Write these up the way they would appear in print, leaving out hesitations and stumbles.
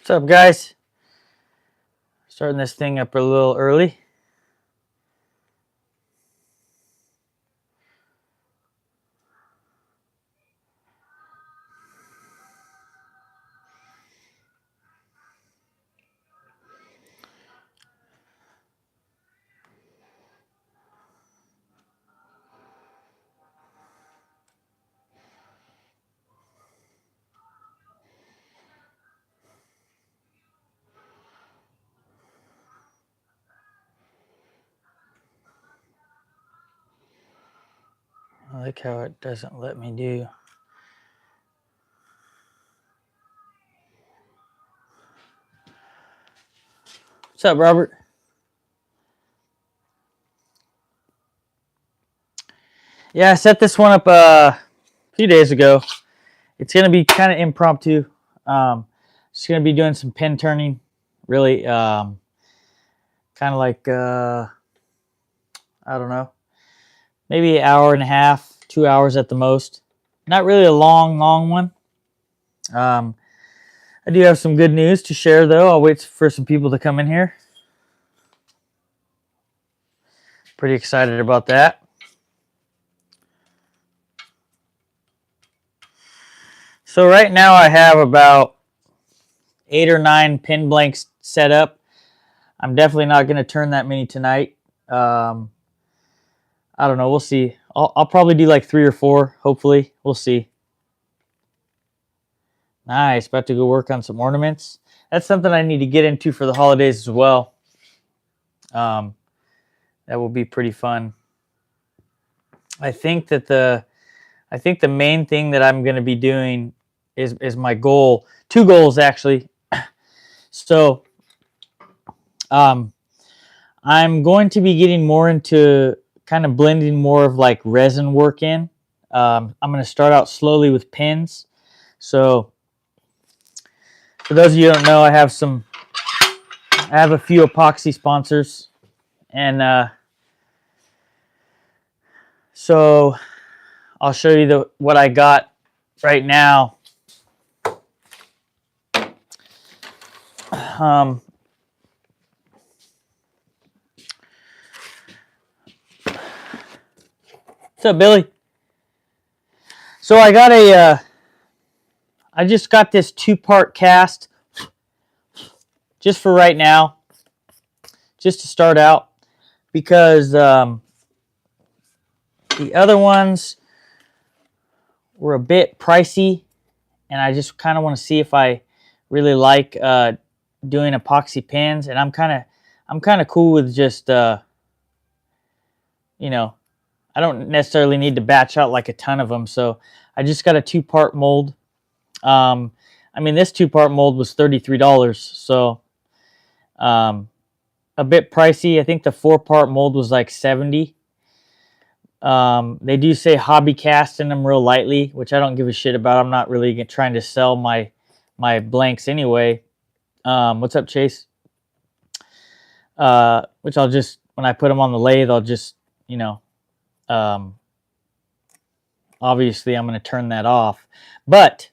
What's up, guys? Starting this thing up a little early. I like how it doesn't let me do. What's up, Robert? Yeah, I set this one up a few days ago. It's going to be kind of impromptu. Just going to be doing some pin turning. Really, kind of like, I don't know, maybe an hour and a half, 2 hours at the most. Not really a long one. I do have some good news to share, though. I'll wait for some people to come in here. Pretty excited about that. So right now I have about 8 or 9 pin blanks set up. I'm definitely not going to turn that many tonight. I don't know. We'll see. I'll probably do like 3 or 4, hopefully. We'll see. Nice. About to go work on some ornaments. That's something I need to get into for the holidays as well. That will be pretty fun. I think the main thing that I'm going to be doing is my goal. 2 goals, actually. So I'm going to be getting more into kind of blending more of like resin work in. I'm going to start out slowly with pins. So for those of you who don't know, I have a few epoxy sponsors, and so I'll show you what I got right now. What's up, Billy? So I got I just got this 2-part cast just for right now, just to start out, because the other ones were a bit pricey, and I just kind of want to see if I really like doing epoxy pins. And I'm kind of cool with just you know, I don't necessarily need to batch out like a ton of them. So I just got a 2-part mold. I mean, this 2-part mold was $33, so a bit pricey. I think the 4-part mold was like $70. They do say hobby casting them real lightly, which I don't give a shit about. I'm not really trying to sell my blanks anyway. What's up, Chase? Which I'll just, when I put them on the lathe, I'll just, you know, obviously I'm going to turn that off. But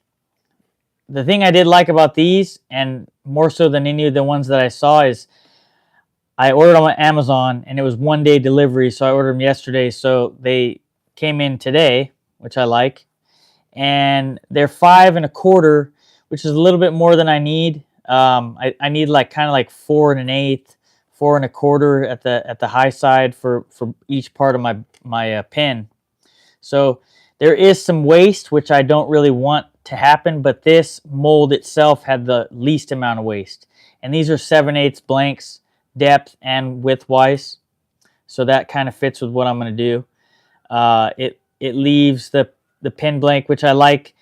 the thing I did like about these, and more so than any of the ones that I saw, is I ordered them on Amazon, and it was 1-day delivery, so I ordered them yesterday, so they came in today, which I like. And they're 5 1/4, which is a little bit more than I need. I need like kind of like 4 1/8, 4 1/4 at the high side for each part of my pin. So there is some waste, which I don't really want to happen, but this mold itself had the least amount of waste. And these are 7/8 blanks, depth and width wise, so that kind of fits with what I'm going to do. It leaves the pin blank, which I like.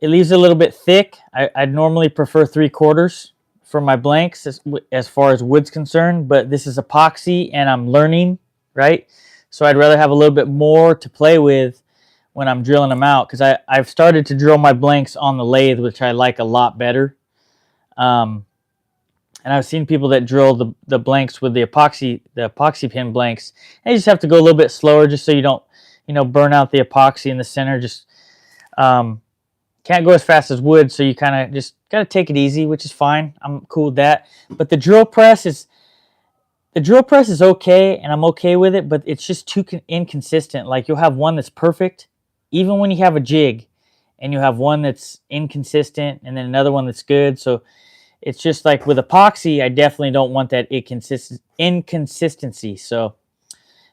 It leaves it a little bit thick. I'd normally prefer 3/4 for my blanks as far as wood's concerned, but this is epoxy and I'm learning, right? So I'd rather have a little bit more to play with when I'm drilling them out, because I've started to drill my blanks on the lathe, which I like a lot better. And I've seen people that drill the blanks with the epoxy pin blanks, and you just have to go a little bit slower just so you don't, you know, burn out the epoxy in the center. Just Can't go as fast as wood, so you kind of just got to take it easy, which is fine. I'm cool with that. But the drill press is okay, and I'm okay with it, but it's just too inconsistent. Like, you'll have one that's perfect, even when you have a jig, and you have one that's inconsistent, and then another one that's good. So it's just like with epoxy, I definitely don't want that inconsistency. So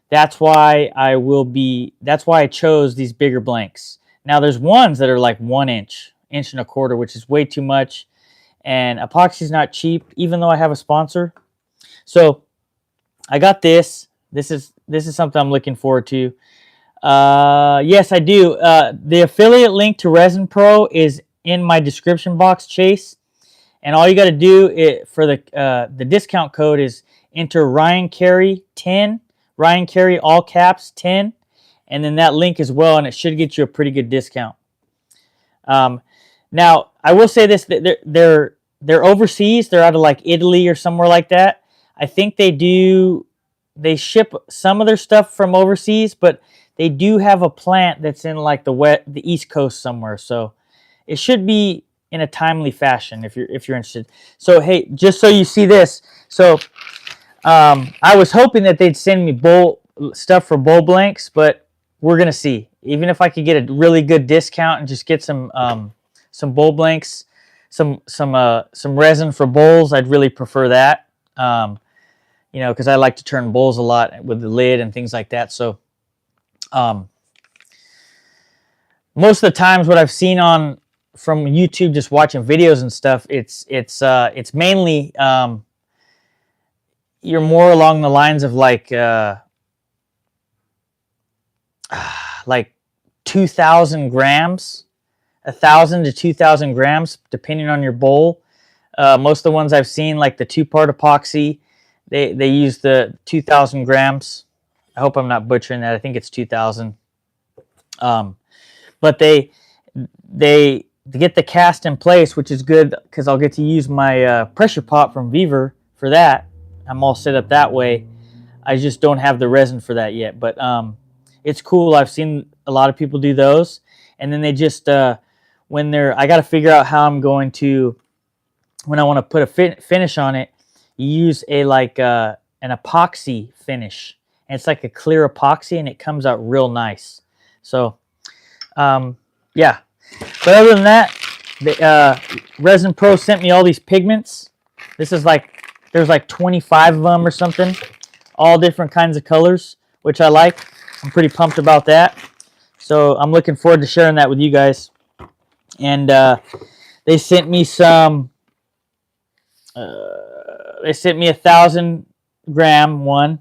that's why I chose these bigger blanks. Now there's ones that are like 1 inch, 1.25 inches, which is way too much. And epoxy is not cheap, even though I have a sponsor. So I got this. This is something I'm looking forward to. Yes, I do. The affiliate link to Resin Pro is in my description box, Chase. And all you got to do for the discount code is enter Ryan Carey 10, Ryan Carey all caps 10, and then that link as well, and it should get you a pretty good discount. Now I will say this: they're overseas. They're out of like Italy or somewhere like that. I think they ship some of their stuff from overseas, but they do have a plant that's in like the East Coast somewhere. So it should be in a timely fashion if you're interested. So hey, just so you see this, so I was hoping that they'd send me stuff for bowl blanks, but we're gonna see. Even if I could get a really good discount and just get some bowl blanks, some resin for bowls, I'd really prefer that. You know, because I like to turn bowls a lot with the lid and things like that. So most of the times what I've seen from YouTube, just watching videos and stuff, it's mainly you're more along the lines of like 2,000 grams, 1,000 to 2,000 grams, depending on your bowl. Most of the ones I've seen, like the 2-part epoxy, they use the 2,000 grams. I hope I'm not butchering that. I think it's 2,000. But they get the cast in place, which is good because I'll get to use my pressure pot from VEVOR for that. I'm all set up that way. I just don't have the resin for that yet, but it's cool. I've seen a lot of people do those, and then they just I got to figure out how I'm going to, when I want to put a finish on it, you use an epoxy finish, and it's like a clear epoxy, and it comes out real nice. So yeah, but other than that, Resin Pro sent me all these pigments. This is there's like 25 of them or something, all different kinds of colors, which I like. I'm pretty pumped about that. So I'm looking forward to sharing that with you guys. And they sent me some. They sent me 1,000 gram one,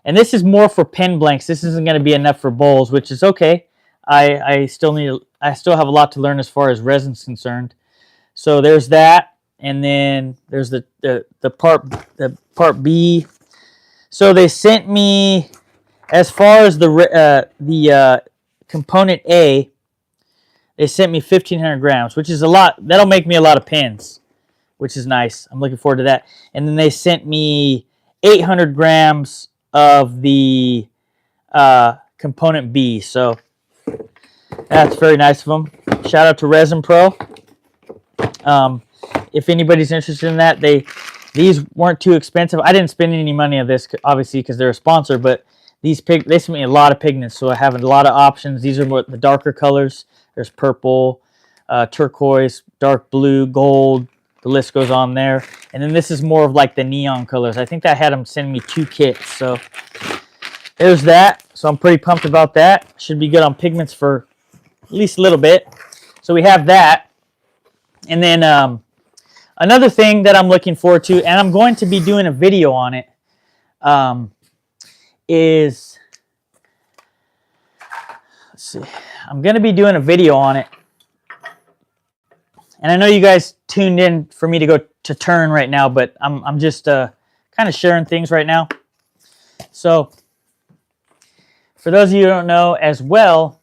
and this is more for pen blanks. This isn't going to be enough for bowls, which is okay. I still have a lot to learn as far as resin's concerned. So there's that, and then there's the part B. So they sent me, as far as the component A, they sent me 1,500 grams, which is a lot. That'll make me a lot of pens, which is nice. I'm looking forward to that. And then they sent me 800 grams of the component B. So that's very nice of them. Shout out to Resin Pro. If anybody's interested in that, these weren't too expensive. I didn't spend any money on this, obviously, because they're a sponsor, but they sent me a lot of pigments, so I have a lot of options. These are the darker colors. There's purple, turquoise, dark blue, gold. The list goes on there. And then this is more of like the neon colors. I think I had them send me 2 kits. So there's that. So I'm pretty pumped about that. Should be good on pigments for at least a little bit. So we have that. And then another thing that I'm looking forward to, and I'm going to be doing a video on it, is, let's see, I'm going to be doing a video on it. And I know you guys tuned in for me to go to turn right now, but I'm just kind of sharing things right now. So for those of you who don't know as well,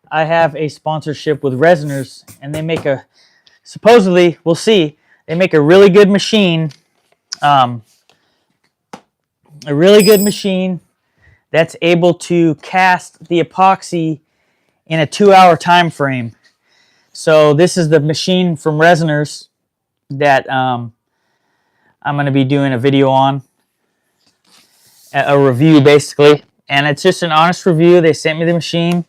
I have a sponsorship with Resiners, and they make supposedly, we'll see, they make a really good machine, a really good machine that's able to cast the epoxy in a 2-hour time frame. So this is the machine from RESINERS that I'm going to be doing a video on, a review basically, and it's just an honest review. They sent me the machine.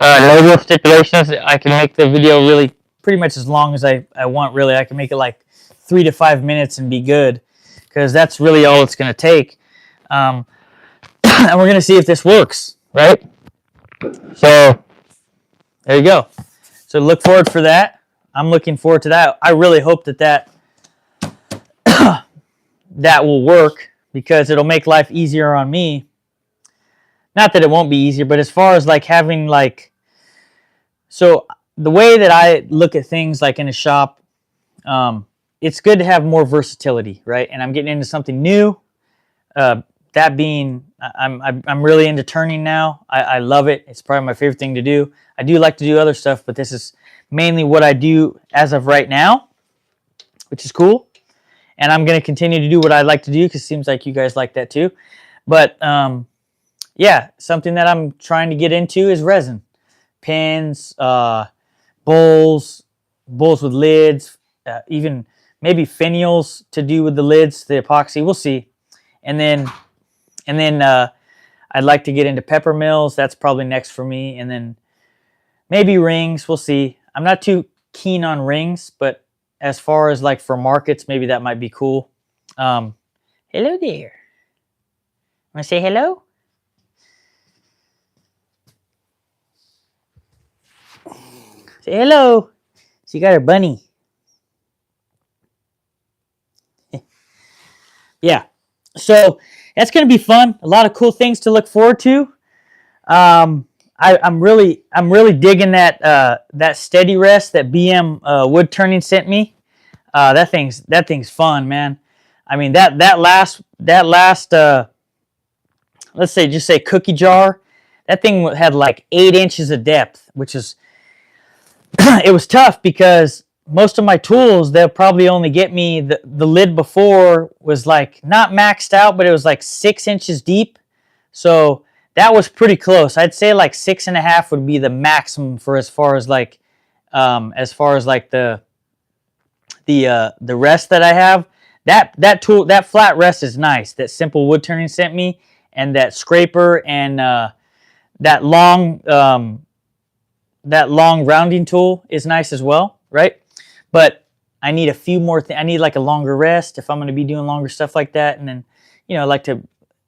No real stipulations. I can make the video really pretty much as long as I want, really. I can make it like 3 to 5 minutes and be good, because that's really all it's going to take. And we're going to see if this works, right? So there you go. So look forward for that. I'm looking forward to that. I really hope that that will work, because it'll make life easier on me. Not that it won't be easier, but as far as like having like, so the way that I look at things like in a shop, it's good to have more versatility, right? And I'm getting into something new. That being, I'm really into turning now. I love it. It's probably my favorite thing to do. I do like to do other stuff, but this is mainly what I do as of right now, which is cool. And I'm going to continue to do what I like to do, because it seems like you guys like that too. But yeah, something that I'm trying to get into is resin. Pins, bowls with lids, even maybe finials to do with the lids, the epoxy. We'll see. And then I'd like to get into pepper mills. That's probably next for me. And then maybe rings. We'll see. I'm not too keen on rings, but as far as like for markets, maybe that might be cool. Hello there. Want to say hello? Say hello. She got her bunny. Yeah. So that's going to be fun. A lot of cool things to look forward to. I'm really digging that steady rest that BM Wood Turning sent me. That thing's fun, man. I mean that last let's say just say cookie jar. That thing had like 8 inches of depth, which is it was tough, because most of my tools, they'll probably only get me, the lid before was like not maxed out, but it was like 6 inches deep. So that was pretty close. I'd say like 6.5 would be the maximum for as far as like the rest that I have. That tool, that flat rest is nice. That Simple Wood Turning sent me, and that scraper, and that long rounding tool is nice as well, right? But I need a few more things. I need like a longer rest if I'm going to be doing longer stuff like that. And then, you know, I like to,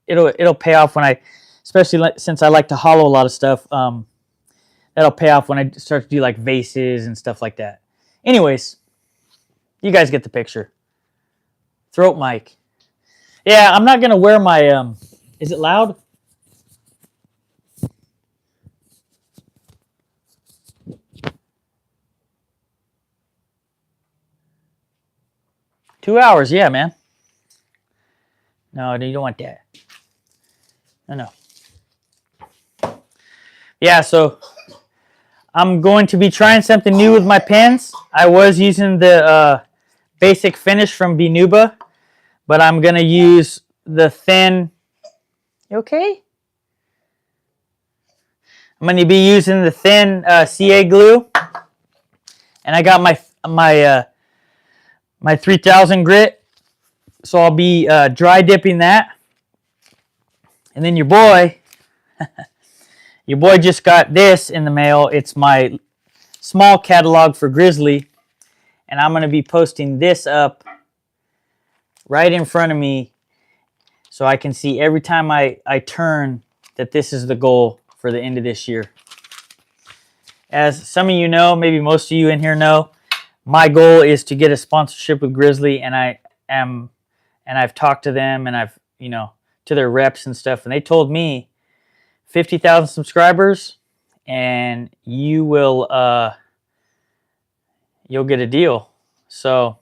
it'll pay off when especially since I like to hollow a lot of stuff, that'll pay off when I start to do like vases and stuff like that. Anyways, you guys get the picture. Throat mic. Yeah, I'm not going to wear my, is it loud? Two hours, yeah, man. No, you don't want that. No. Yeah, so I'm going to be trying something new with my pens. I was using the basic finish from Binuba, but I'm going to use the thin. You okay? I'm going to be using the thin CA glue, and I got my 3000 grit, so I'll be dry dipping that. And then your boy just got this in the mail. It's my small catalog for Grizzly, and I'm going to be posting this up right in front of me, so I can see every time I turn that this is the goal for the end of this year. As some of you know, maybe most of you in here know, my goal is to get a sponsorship with Grizzly, and I've talked to them, and I've, you know, to their reps and stuff, and they told me 50,000 subscribers and you will you'll get a deal. So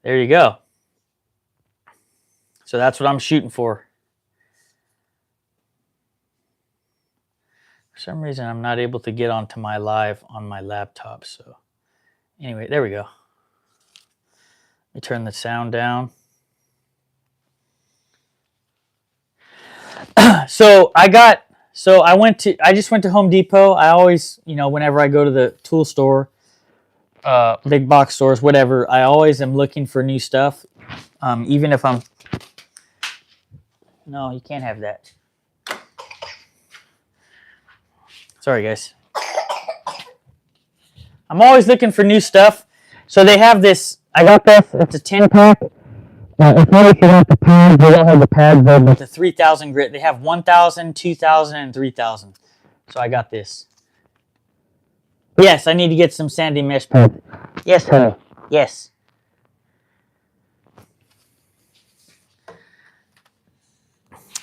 there you go. So that's what I'm shooting for. For some reason I'm not able to get onto my live on my laptop, so anyway, there we go. Let me turn the sound down. So I got So I just went to Home Depot. I always, you know, whenever I go to the tool store, big box stores, whatever, I always am looking for new stuff. Even if I'm, no, you can't have that. Sorry, guys. I'm always looking for new stuff. So they have this, I got this, it's a 10-pack. It's not if you want the pads, they don't have the pads though, but the 3000 grit. They have 1000, 2000, and 3000. So I got this. Yes, I need to get some sanding mesh pads. Yes, honey. Yes.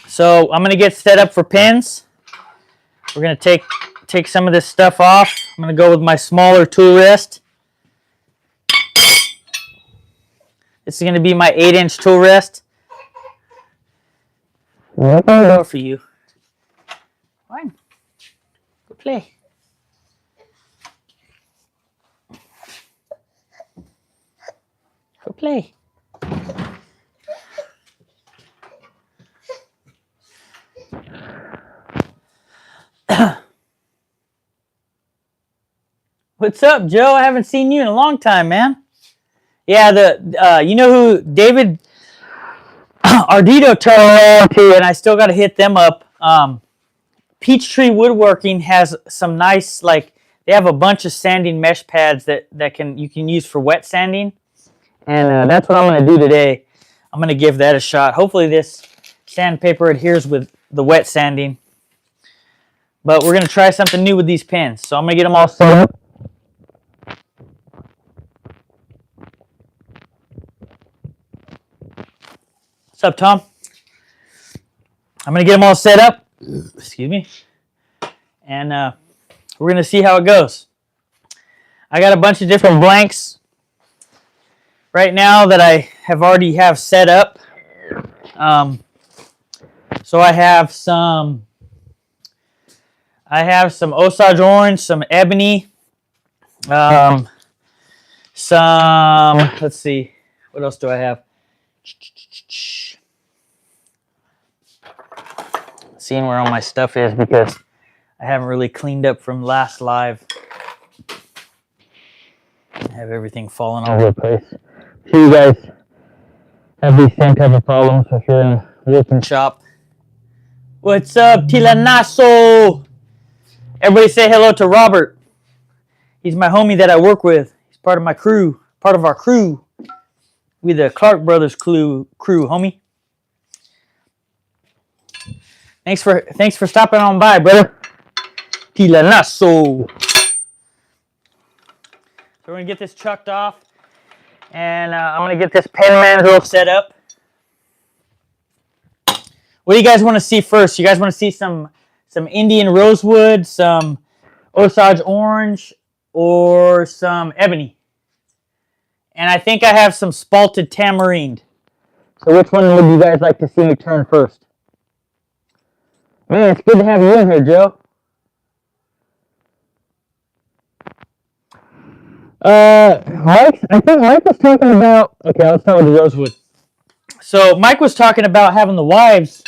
So I'm going to get set up for pins. We're going to take some of this stuff off. I'm going to go with my smaller tool rest. This is going to be my 8-inch tool rest. What door for you? Fine. Go play. Go play. What's up, Joe? I haven't seen you in a long time, man. Yeah, you know who David Ardito turned around to, and I still got to hit them up. Peachtree Woodworking has some nice, like, they have a bunch of sanding mesh pads that you can use for wet sanding, and that's what I'm going to do today. I'm going to give that a shot. Hopefully this sandpaper adheres with the wet sanding, but we're going to try something new with these pins. So I'm going to get them all set up. What's up, Tom? I'm going to get them all set up. Excuse me. And we're going to see how it goes. I got a bunch of different blanks right now that I already have set up. So I have some Osage orange, some ebony, some, let's see, what else do I have? Seeing where all my stuff is because I haven't really cleaned up from last live. I have everything falling all over the place. So you guys have these same type of problems if you're in a working shop. What's up, Tilanaso? Everybody say hello to Robert. He's my homie that I work with. He's part of my crew, part of our crew. We the Clark Brothers crew, homie. Thanks for stopping on by, brother. Tilanaso. So we're gonna get this chucked off, and I'm gonna get this pen mandrel set up. What do you guys want to see first? You guys want to see some Indian rosewood, some Osage orange, or some ebony? And I think I have some spalted tamarind. So which one would you guys like to see me turn first? Man, it's good to have you in here, Joe. I think Mike was talking about, okay, let's start with the rosewood. So Mike was talking about having the wives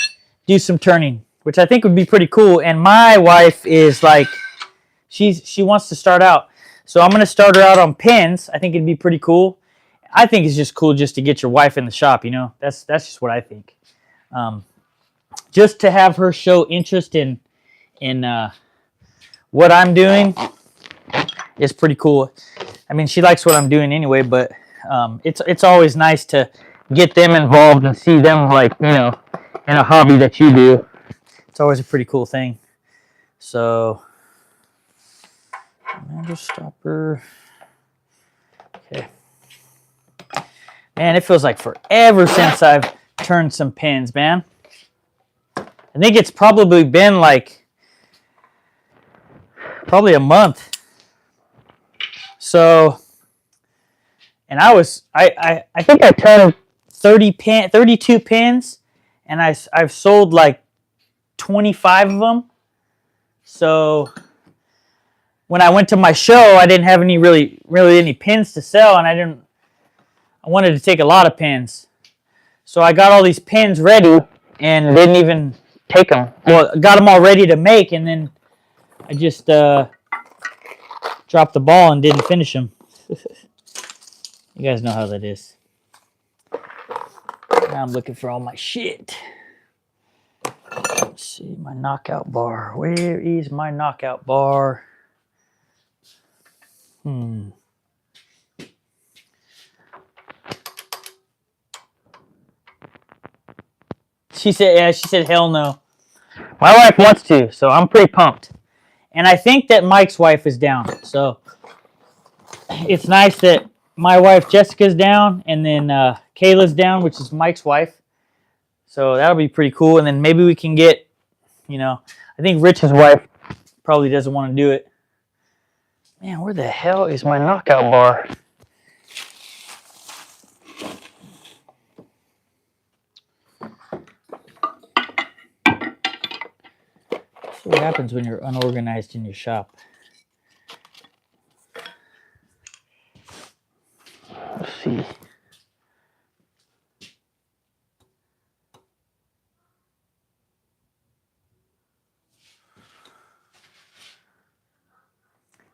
do some turning, which I think would be pretty cool. And my wife is like, she wants to start out. So I'm going to start her out on pins. I think it'd be pretty cool. I think it's just cool just to get your wife in the shop, you know. That's just what I think. Just to have her show interest in what I'm doing is pretty cool. I mean, she likes what I'm doing anyway, but it's always nice to get them involved and see them, like, you know, in a hobby that you do. It's always a pretty cool thing. So, just stopper. Okay. Man, it feels like forever since I've turned some pins, man. I think it's probably been like probably a month. So, and I think I turned 32 pins, and I've sold like 25 of them. So when I went to my show, I didn't have any really any pins to sell, and I wanted to take a lot of pins. So I got all these pins ready and didn't even take them. Well, got them all ready to make, and then I just dropped the ball and didn't finish them. You guys know how that is. Now I'm looking for all my shit. Let's see, my knockout bar. Where is my knockout bar? She said, yeah, she said, hell no. My wife wants to, so I'm pretty pumped. And I think that Mike's wife is down. So it's nice that my wife Jessica's down, and then Kayla's down, which is Mike's wife. So that'll be pretty cool. And then maybe we can get, you know, I think Rich's wife probably doesn't want to do it. Man, where the hell is my knockout bar? That's what happens when you're unorganized in your shop. Let's see.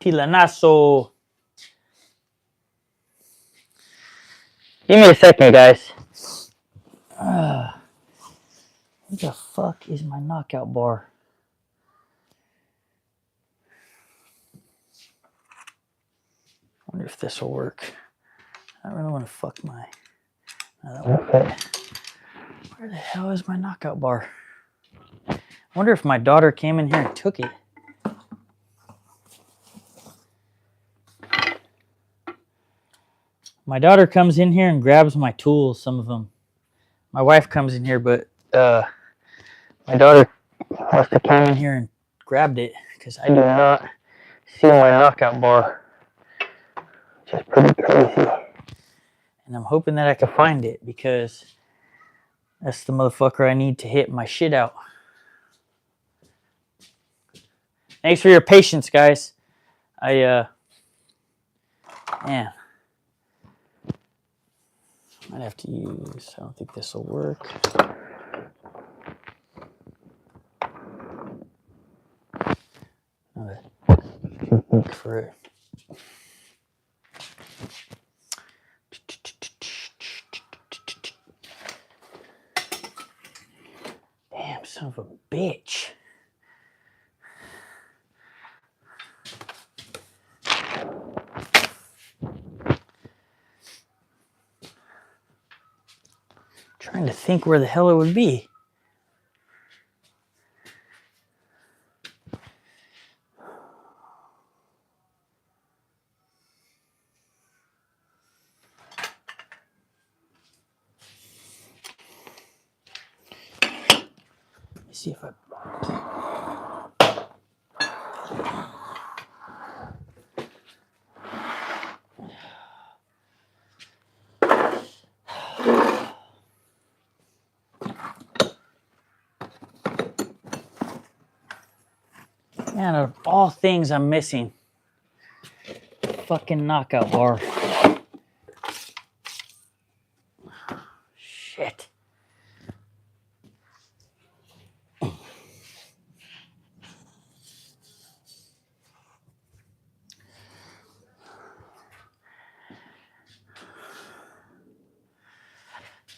Tilanazo. Give me a second, guys. Where the fuck is my knockout bar? I wonder if this will work. I don't really want to fuck my... Okay. Where the hell is my knockout bar? I wonder if my daughter came in here and took it. My daughter comes in here and grabs my tools, some of them. My wife comes in here, but my daughter must have came in here and grabbed it, because I do not see my knockout bar. Which is pretty crazy. And I'm hoping that I can find it, because that's the motherfucker I need to hit my shit out. Thanks for your patience, guys. Man. Might have to use, I don't think this will work. Look for it. Damn, son of a bitch. Trying to think where the hell it would be. Let's see if I... Man, out of all things I'm missing, fucking knockout bar. Shit. Let's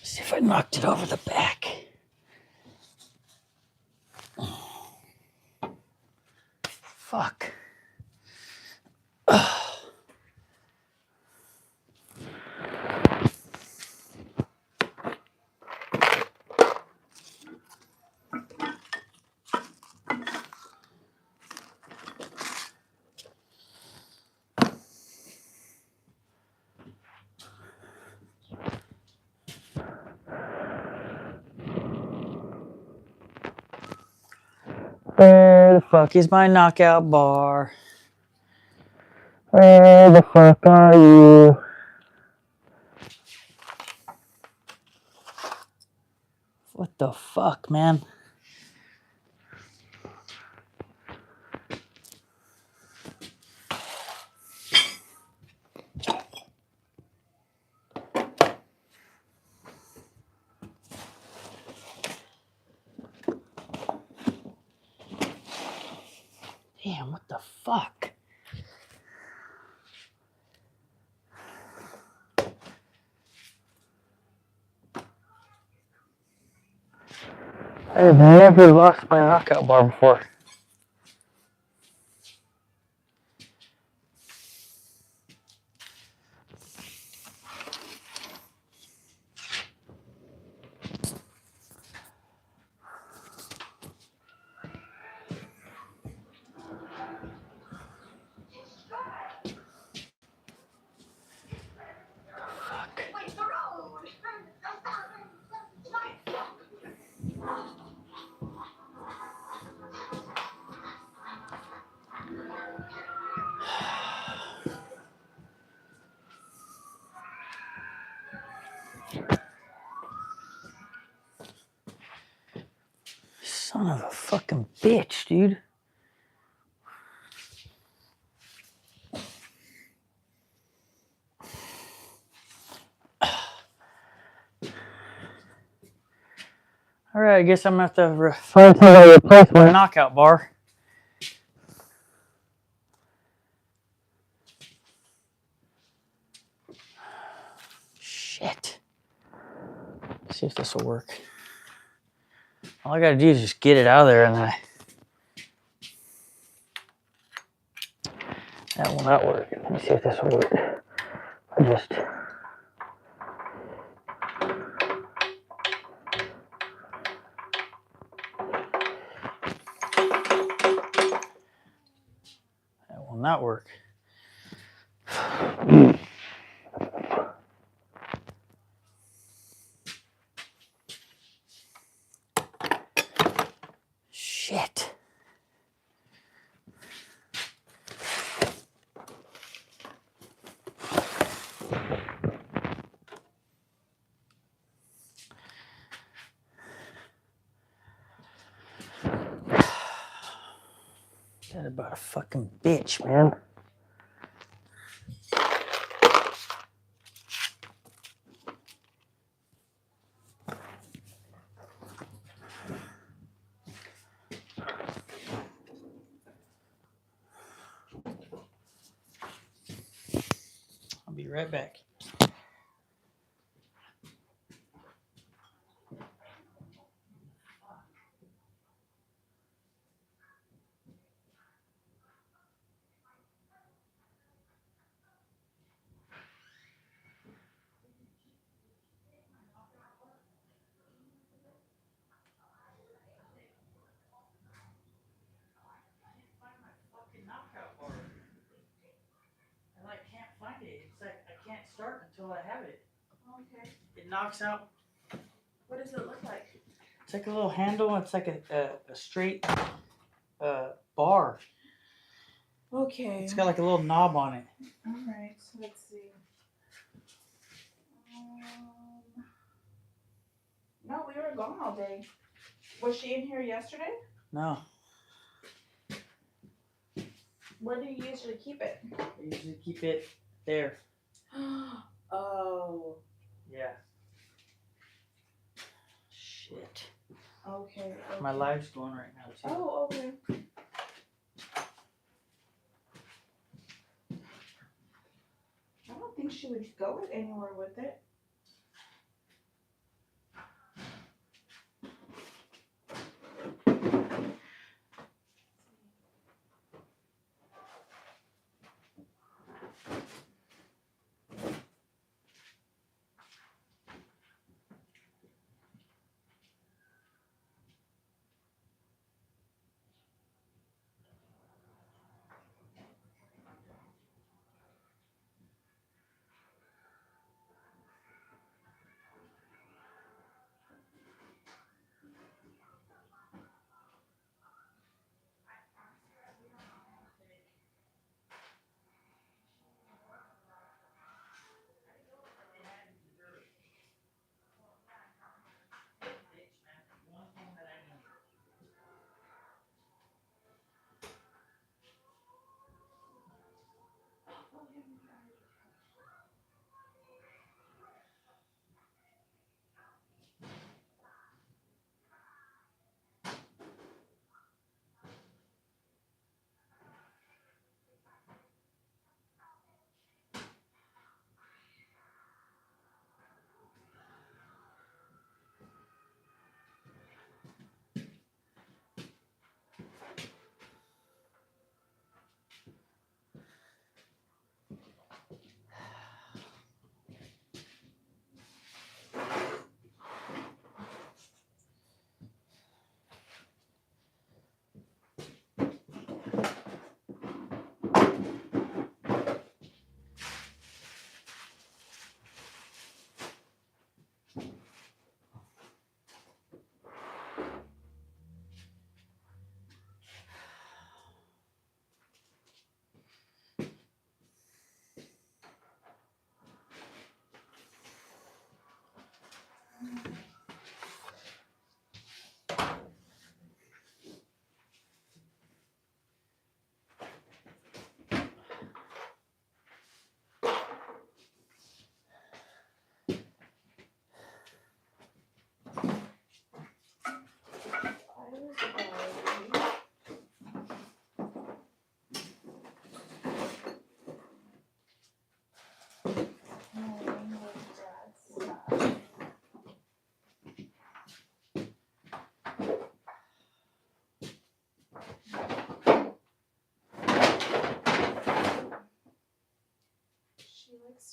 see if I knocked it over the back. Fuck. Where the fuck is my knockout bar? Where the fuck are you? What the fuck, man? fuck? I have never lost my knockout bar before. Son of a fucking bitch, dude. All right, I guess I'm gonna have to find somebody to replace my knockout bar. Shit. Let's see if this will work. All I gotta do is just get it out of there, and then that will not work. Let me see if this will work. I just. That will not work. Shit. That about a fucking bitch, man. I'll be right back. Start until I have it. Okay. It knocks out. What does it look like? It's like a little handle. It's like a straight bar. Okay. It's got like a little knob on it. All right. So let's see. No, we were gone all day. Was she in here yesterday? No. Where do you usually keep it? I usually keep it there. Oh. Yeah. Shit. Okay. My live's going right now too. Oh, okay. I don't think she would go anywhere with it.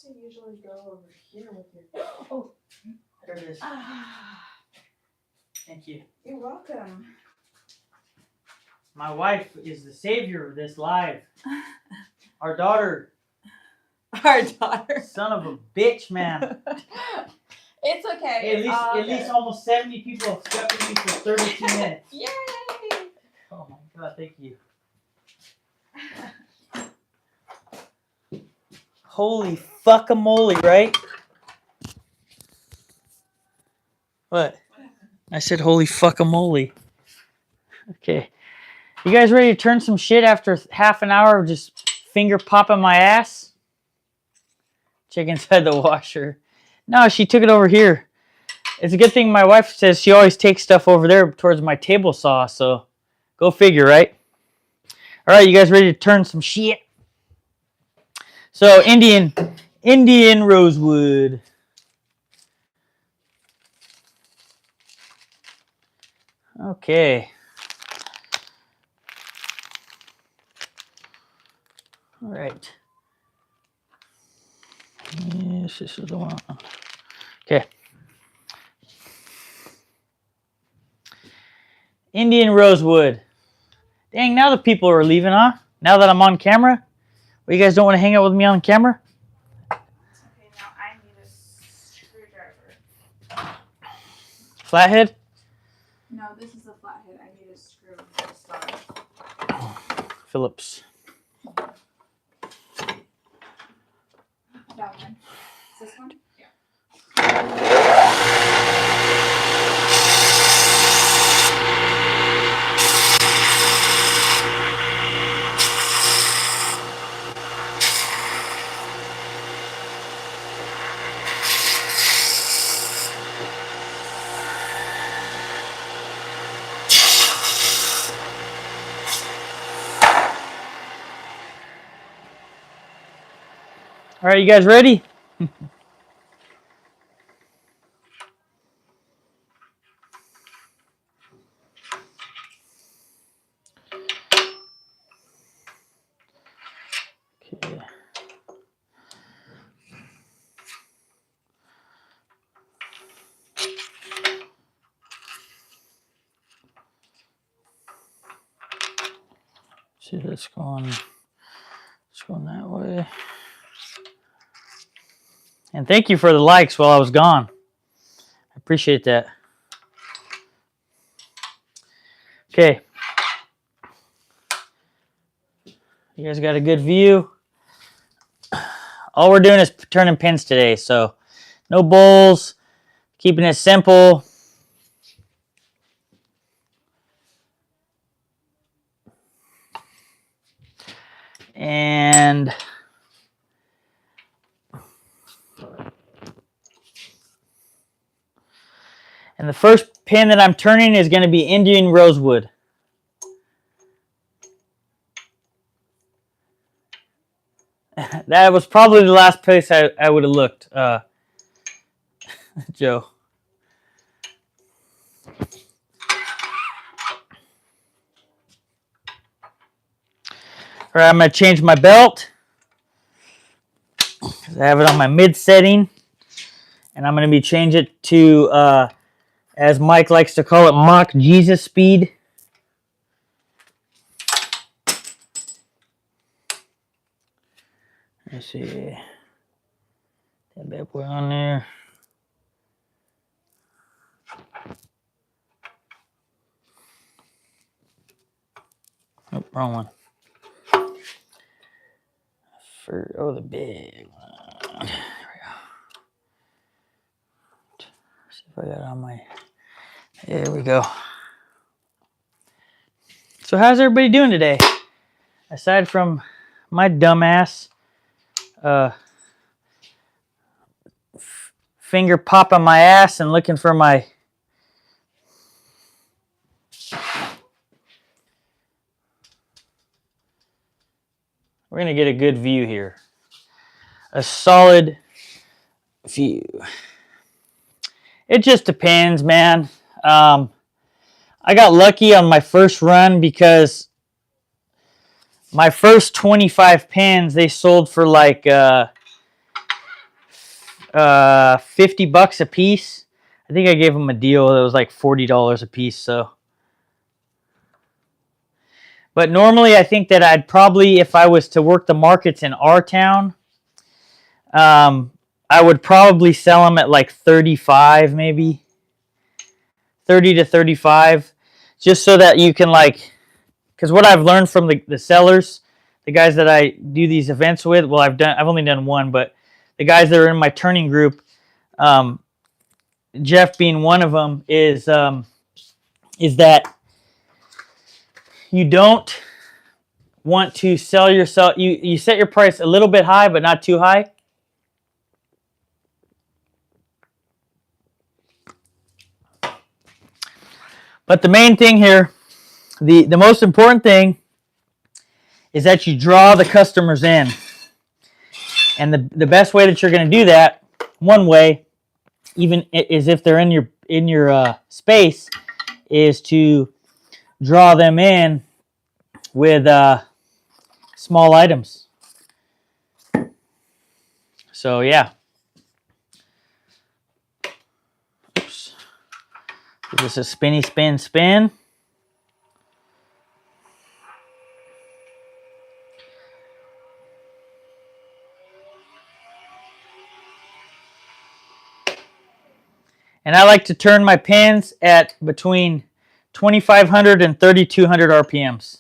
to usually go over here with your. Oh, there it is. Thank you. You're welcome. My wife is the savior of this live. Our daughter. Our daughter. Son of a bitch, man. It's okay. Hey, at least almost 70 people have stuck with me for 32 minutes. Yay! Oh my god, thank you. Holy fuckamole, right? What? I said holy fuckamole. Okay. You guys ready to turn some shit after half an hour of just finger popping my ass? Check inside the washer. No, she took it over here. It's a good thing my wife says she always takes stuff over there towards my table saw, so go figure, right? All right, you guys ready to turn some shit? So, Indian rosewood. Okay. All right. Yes, this is the one. Okay. Indian rosewood. Dang, now the people are leaving, huh? Now that I'm on camera? Well, you guys don't want to hang out with me on camera? Okay, now I need a screwdriver. Flathead? No, this is a flathead. I need a screw to start. Phillips. That one. Is this one? Yeah. All right, you guys ready? Okay. See, that's going that way. And thank you for the likes while I was gone. I appreciate that. Okay. You guys got a good view. All we're doing is turning pins today, so no bowls, keeping it simple. And the first pin that I'm turning is going to be Indian rosewood. That was probably the last place I would have looked, Joe. All right, I'm going to change my belt. I have it on my mid setting. And I'm going to be changing it to, as Mike likes to call it, mock Jesus speed. Let's see. That bad boy on there. Oh, wrong one. Oh, the big one. There we go. See if I got it on my. There we go. So, how's everybody doing today? Aside from my dumbass finger popping my ass and looking for my. We're going to get a good view here. A solid view. It just depends, man. I got lucky on my first run because my first 25 pins, they sold for like $50 a piece. I think I gave them a deal that was like $40 a piece. So, but normally I think that I'd probably, if I was to work the markets in our town, I would probably sell them at like 35, maybe 30 to 35, just so that you can like, because what I've learned from the sellers, the guys that I do these events with, well, I've only done one, but the guys that are in my turning group, Jeff being one of them, is that you don't want to sell yourself. You set your price a little bit high, but not too high. But the main thing here, the most important thing, is that you draw the customers in. And the best way that you're going to do that, one way, even is if they're in your space, is to draw them in with small items. So yeah. Oops. Give this a spinny spin spin. And I like to turn my pins at between 2,500 and 3,200 RPMs.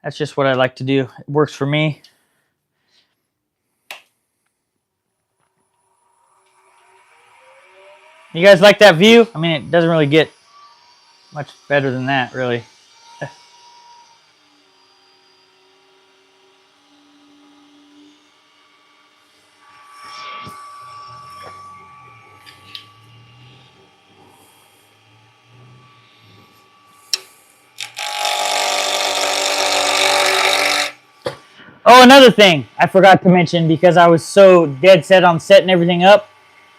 That's just what I like to do. It works for me. You guys like that view? I mean, it doesn't really get much better than that, really. Oh, another thing I forgot to mention because I was so dead set on setting everything up.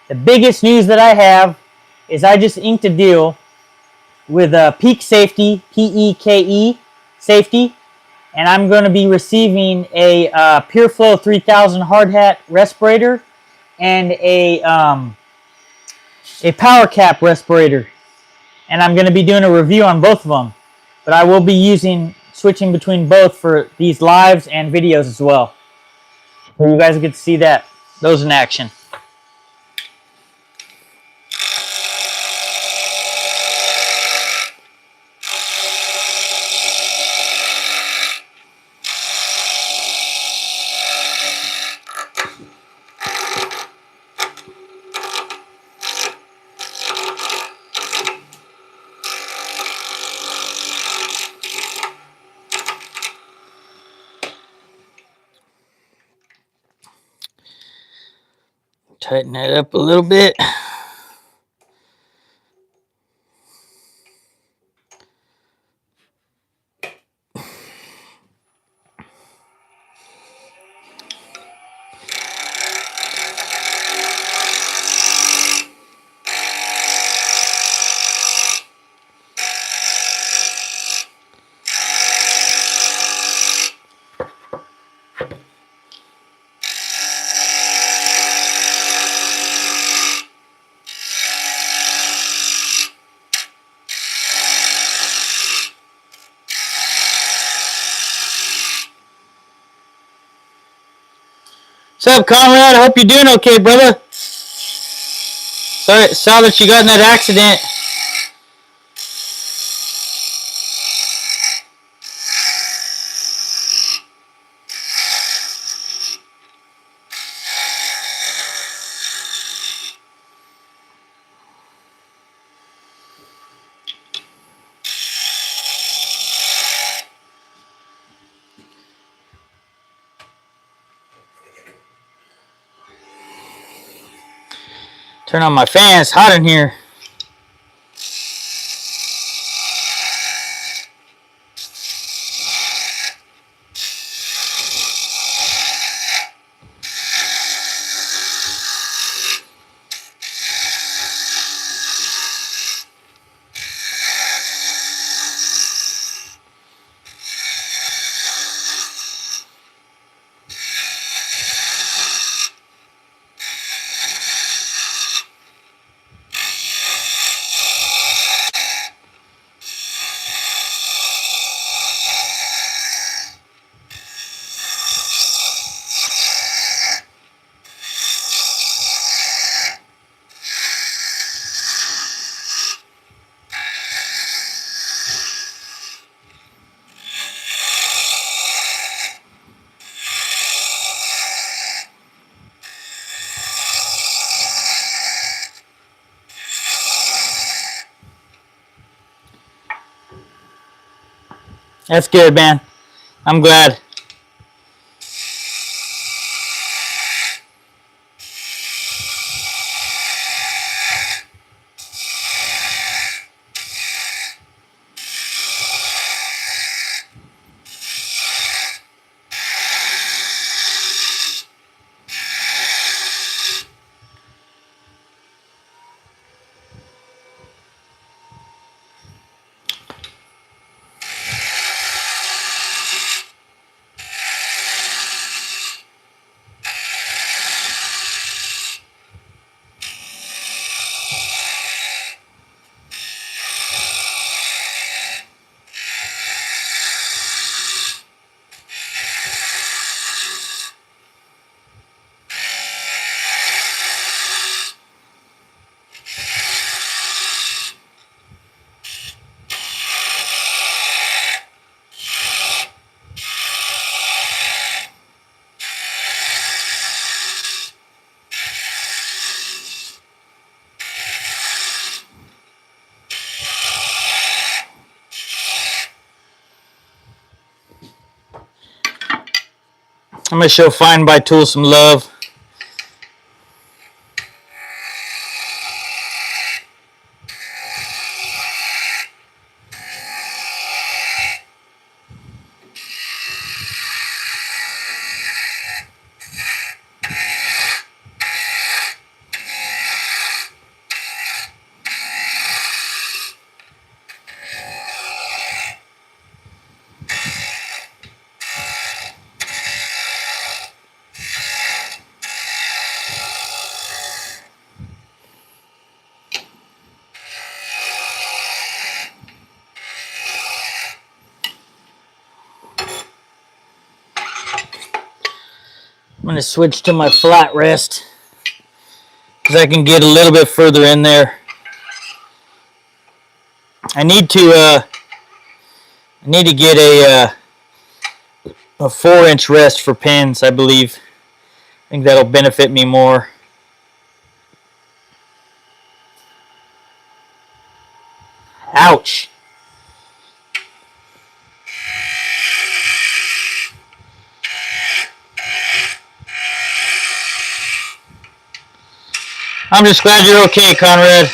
The biggest news that I have is I just inked a deal with Peak Safety, P-E-K-E, Safety, and I'm going to be receiving a PureFlow 3000 hard hat respirator and a power cap respirator. And I'm going to be doing a review on both of them. But I will be switching between both for these lives and videos as well. So you guys get to see those in action. Tighten that up a little bit. What's up, Conrad? I hope you're doing okay, brother. Sorry, saw that you got in that accident. Turn on my fan. It's hot in here. That's good, man. I'm glad. I'm going to show FINDBUYTOOL some love. I'm going to switch to my flat rest because I can get a little bit further in there. I need to get a 4-inch rest for pins, I believe. I think that'll benefit me more. Ouch. I'm just glad you're okay, Conrad.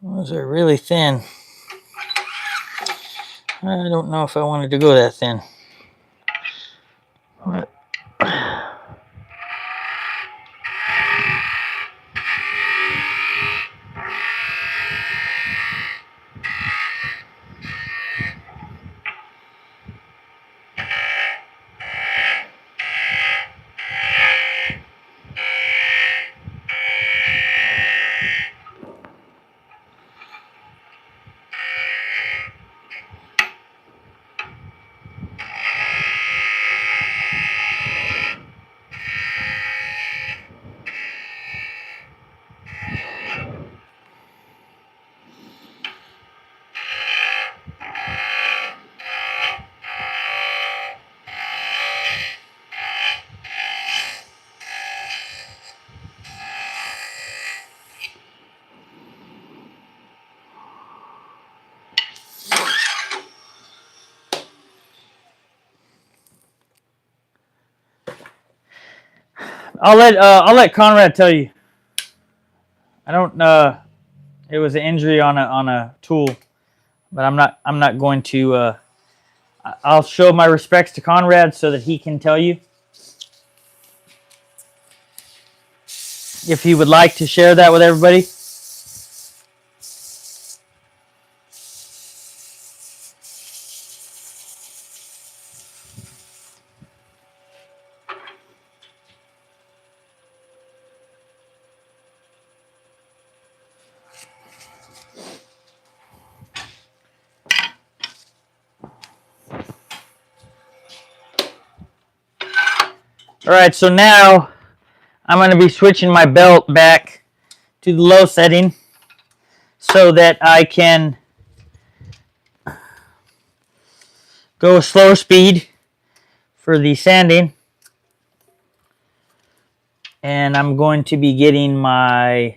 Those are really thin. I don't know if I wanted to go that thin. I'll let Conrad tell you. I don't. It was an injury on a tool, but I'm not going to. I'll show my respects to Conrad so that he can tell you if he would like to share that with everybody. All right, so now I'm going to be switching my belt back to the low setting so that I can go a slower speed for the sanding. And I'm going to be getting my,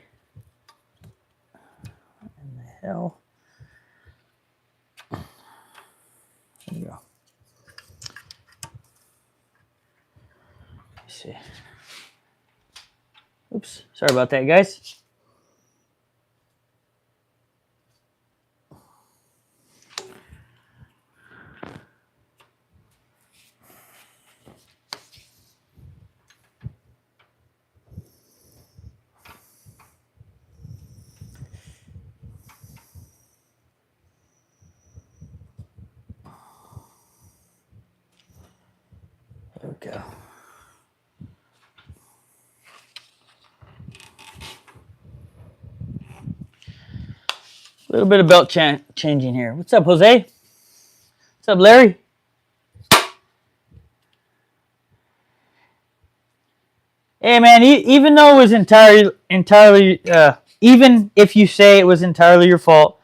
what in the hell? Here you go. Let's see. Oops, sorry about that, guys. There we go. A little bit of belt changing here. What's up, Jose? What's up, Larry? Hey, man, even though it was entirely, even if you say it was entirely your fault,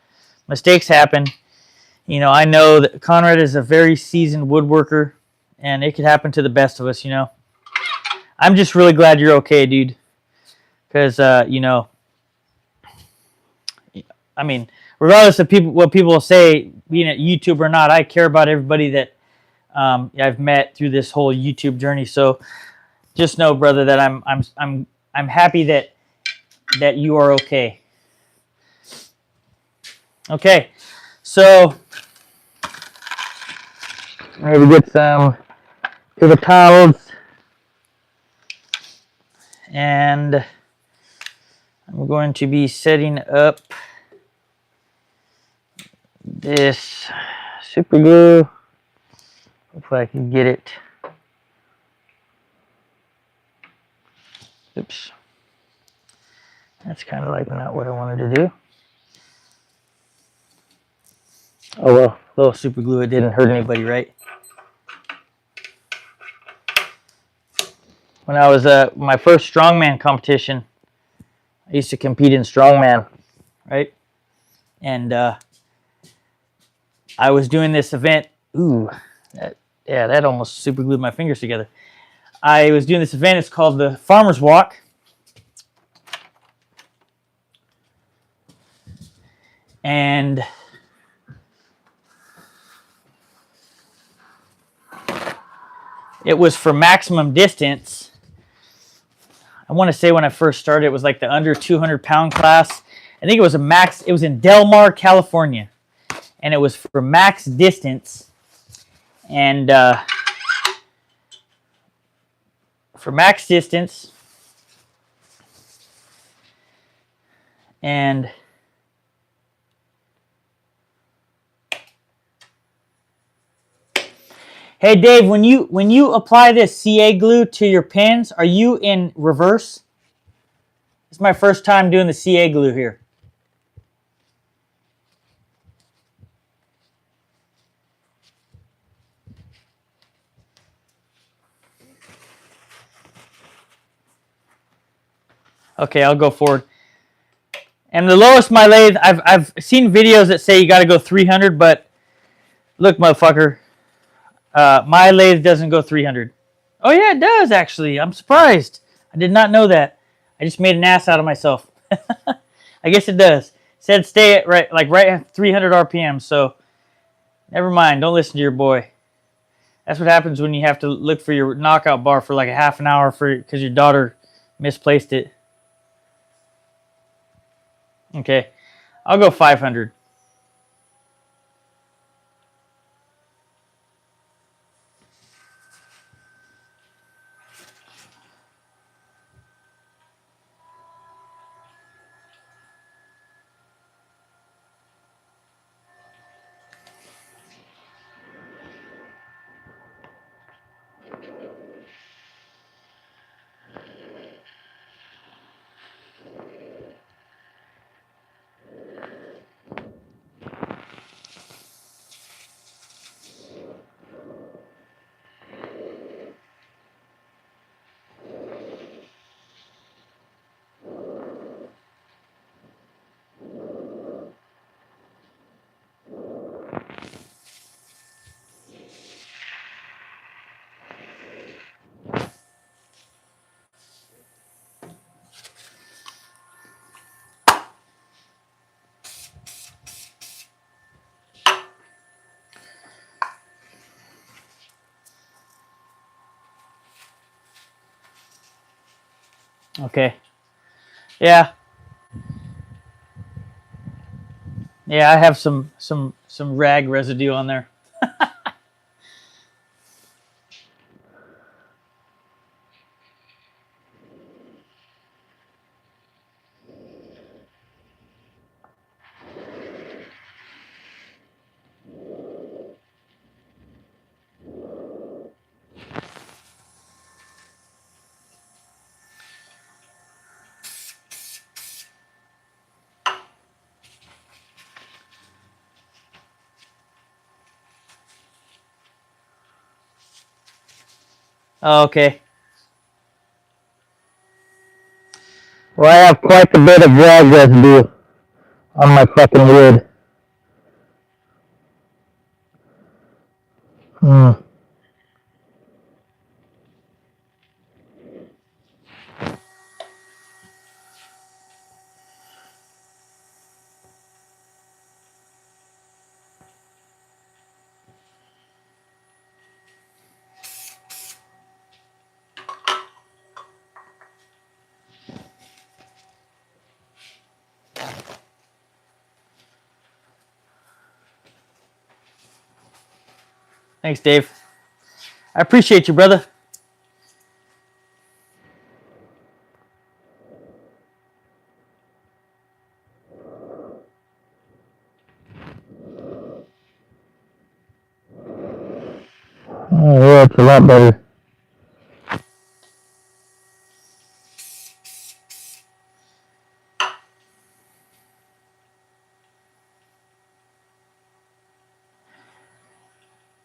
mistakes happen. You know, I know that Conrad is a very seasoned woodworker, and it could happen to the best of us, you know. I'm just really glad you're okay, dude. Because, you know, I mean, regardless of what people say, being at YouTube or not, I care about everybody that I've met through this whole YouTube journey. So just know, brother, that I'm happy that you are okay. Okay, so maybe get some paper towels, and I'm going to be setting up this super glue. Hopefully I can get it. Oops. That's kind of like not what I wanted to do. Oh well, a little super glue, it didn't hurt anybody, right? When I was my first strongman competition, I used to compete in strongman, right? And I was doing this event. Ooh, that almost super glued my fingers together. I was doing this event. It's called the Farmer's Walk. And it was for maximum distance. I want to say when I first started, it was like the under 200-pound class. I think it was it was in Del Mar, California. And it was for max distance. And for max distance. And hey Dave, when you apply this CA glue to your pins, are you in reverse? It's my first time doing the CA glue here. Okay, I'll go forward. And the lowest my lathe, I've seen videos that say you got to go 300, but look, motherfucker, my lathe doesn't go 300. Oh yeah, it does actually. I'm surprised. I did not know that. I just made an ass out of myself. I guess it does. It said stay at right at 300 RPM. So never mind. Don't listen to your boy. That's what happens when you have to look for your knockout bar for like a half an hour because your daughter misplaced it. Okay, I'll go 500. Okay. Yeah. Yeah, I have some rag residue on there. Oh, okay. Well, I have quite a bit of rag residue on my fucking wood. Thanks, Dave. I appreciate you, brother. Oh, yeah, it's a lot better.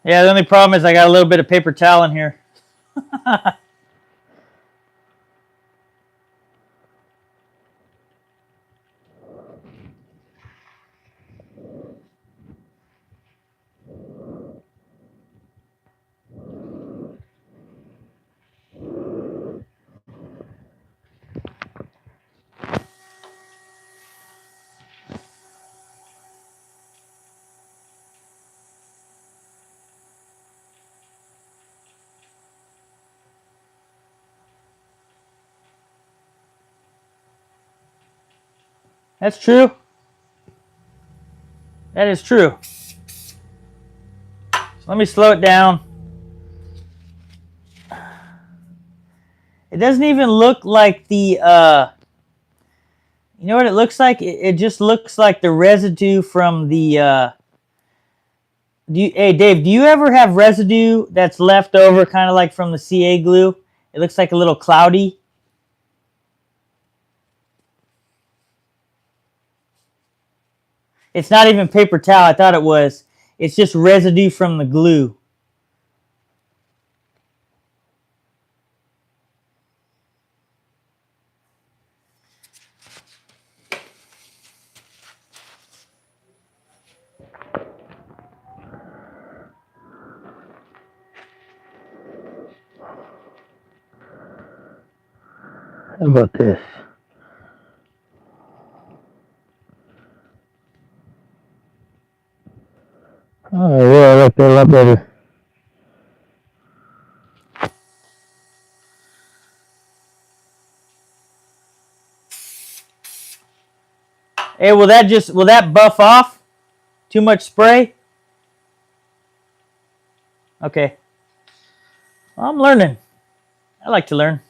Yeah, the only problem is I got a little bit of paper towel in here. That's true. That is true. So let me slow it down. It doesn't even look like the, you know what it looks like? It just looks like the residue from the, hey, Dave, do you ever have residue that's left over kind of like from the CA glue? It looks like a little cloudy. It's not even paper towel. I thought it was. It's just residue from the glue. How about this? Oh, yeah, I like that a lot better. Hey, will that buff off? Too much spray? Okay. Well, I'm learning. I like to learn.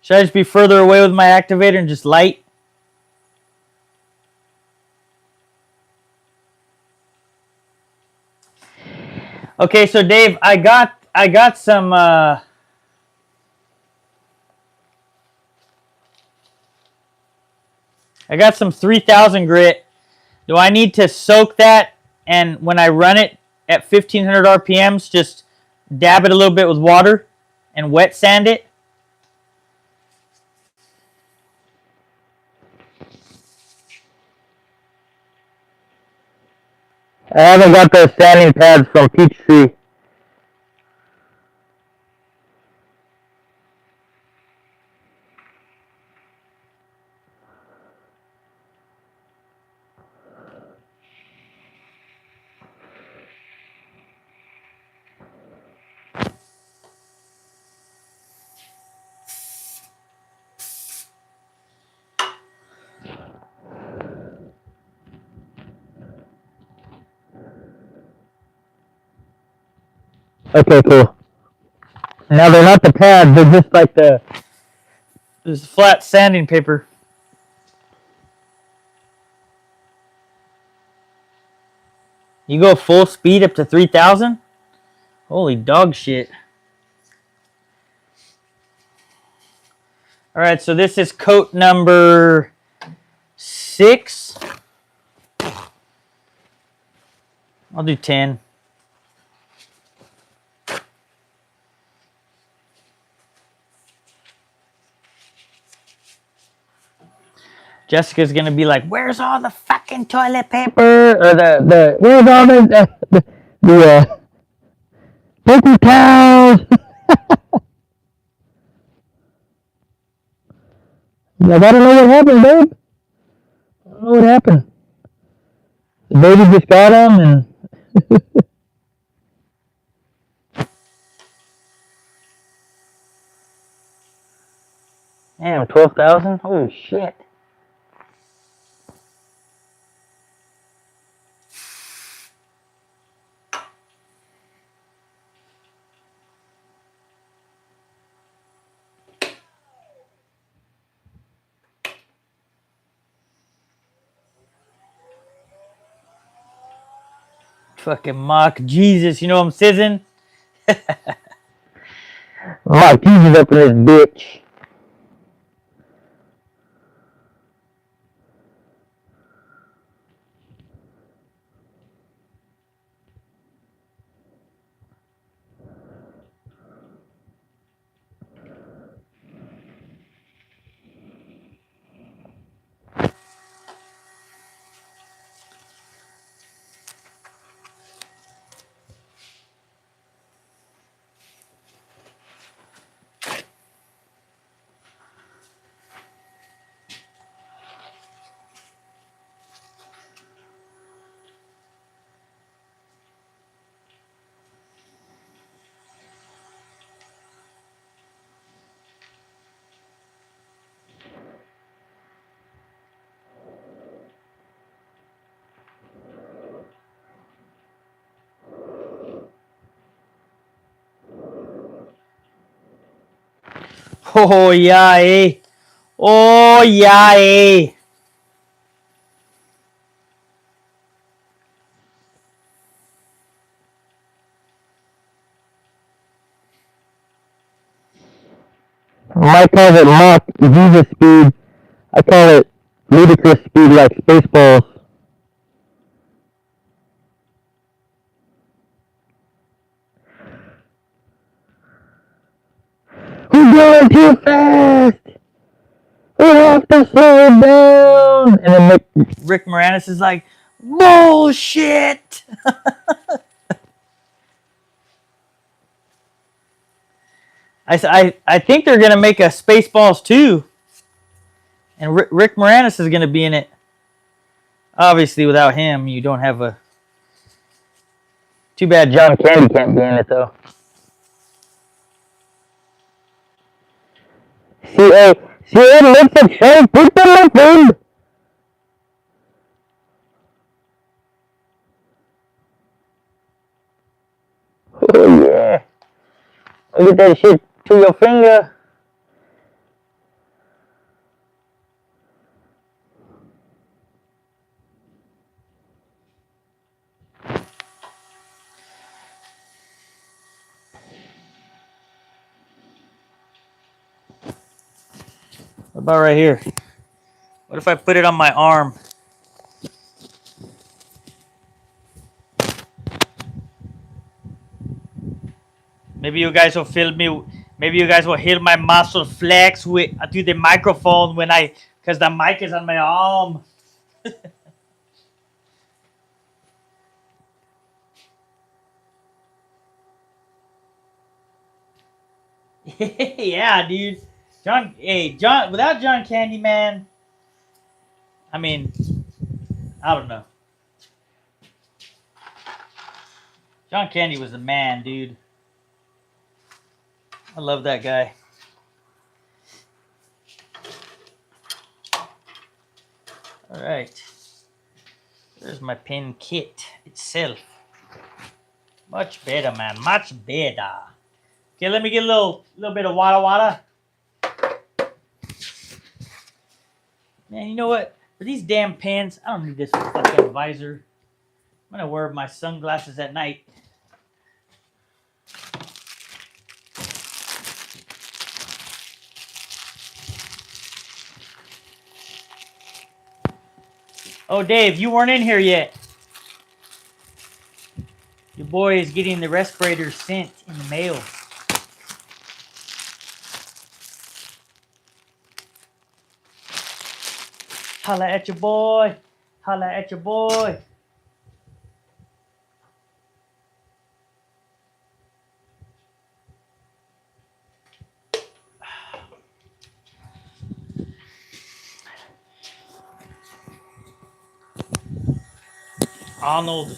Should I just be further away with my activator and just light? Okay, so Dave, I got some I got some 3000 grit. Do I need to soak that, and when I run it at 1500 RPMs, just dab it a little bit with water and wet sand it? I haven't got those sanding pads from Peachtree. Okay, cool. Now they're not the pads, they're just like this flat sanding paper. You go full speed up to 3000? Holy dog shit. All right, so this is coat number 6. I'll do 10. Jessica's gonna be like, "Where's all the fucking toilet paper?" Or the where's all the paper towels? Like, I don't know what happened, babe. I don't know what happened. The baby just got them, and damn, 12,000. Holy shit. Fucking mock Jesus, you know I'm sizzing? Mock Jesus up in this bitch. Oh yeah, eh? Oh yeah, eh? Mike calls it mock Jesus speed. I call it ludicrous speed, like Spaceballs. We're going too fast! We have to slow it down! And then Rick Moranis is like, bullshit! I think they're going to make a Spaceballs 2. And Rick Moranis is going to be in it. Obviously, without him, you don't have a... Too bad John Candy can't be in it, though. See, it looks like shiny poop on my phone. Oh yeah. Look at that shit to your finger. What about right here? What if I put it on my arm? Maybe you guys will feel me. Maybe you guys will hear my muscle flex with through the microphone when because the mic is on my arm. Yeah, dude. John, without John Candy, man. I mean, I don't know. John Candy was the man, dude. I love that guy. All right. There's my pen kit itself. Much better, man. Much better. Okay, let me get a little bit of water. Man, you know what? For these damn pens, I don't need this fucking visor. I'm gonna wear my sunglasses at night. Oh, Dave, you weren't in here yet. Your boy is getting the respirator sent in the mail. Holla at your boy. Holla at your boy. Arnold.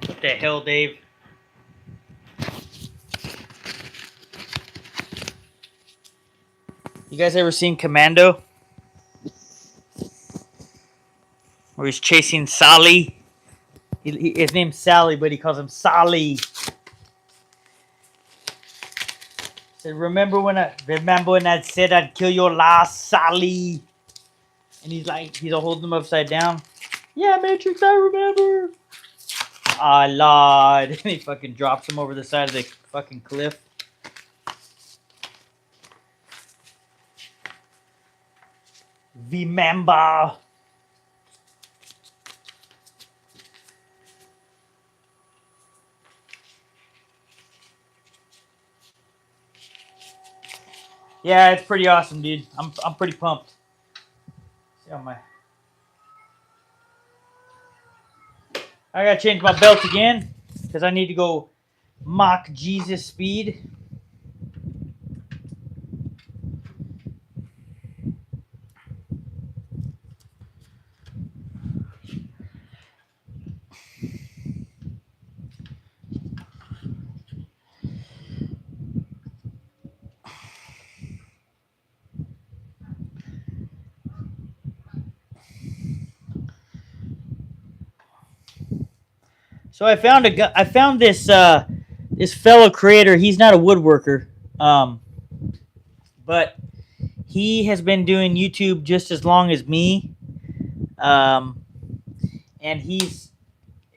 What the hell, Dave? You guys ever seen Commando? Where he's chasing Sally? His name's Sally, but he calls him Sally. Said, remember when I said I'd kill your last Sally? And he's holding him upside down. Yeah, Matrix, I remember. I lied. And he fucking drops him over the side of the fucking cliff. Remember. Yeah, it's pretty awesome, dude. I'm pretty pumped. See how I gotta change my belt again because I need to go mock Jesus speed. So I found I found this this fellow creator. He's not a woodworker, but he has been doing YouTube just as long as me, and he's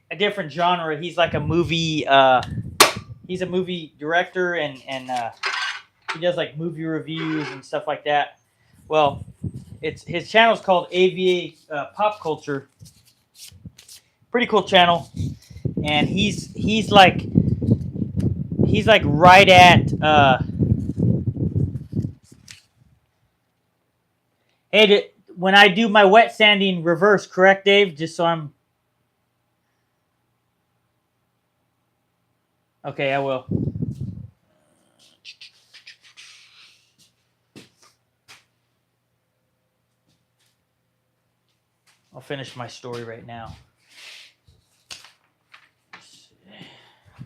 a different genre. He's like a movie. He's a movie director, and he does like movie reviews and stuff like that. Well, it's his channel is called AVA Pop Culture. Pretty cool channel, and he's like right at hey, when I do my wet sanding reverse, correct, Dave? Just so I'm okay. I will. I'll finish my story right now. Let's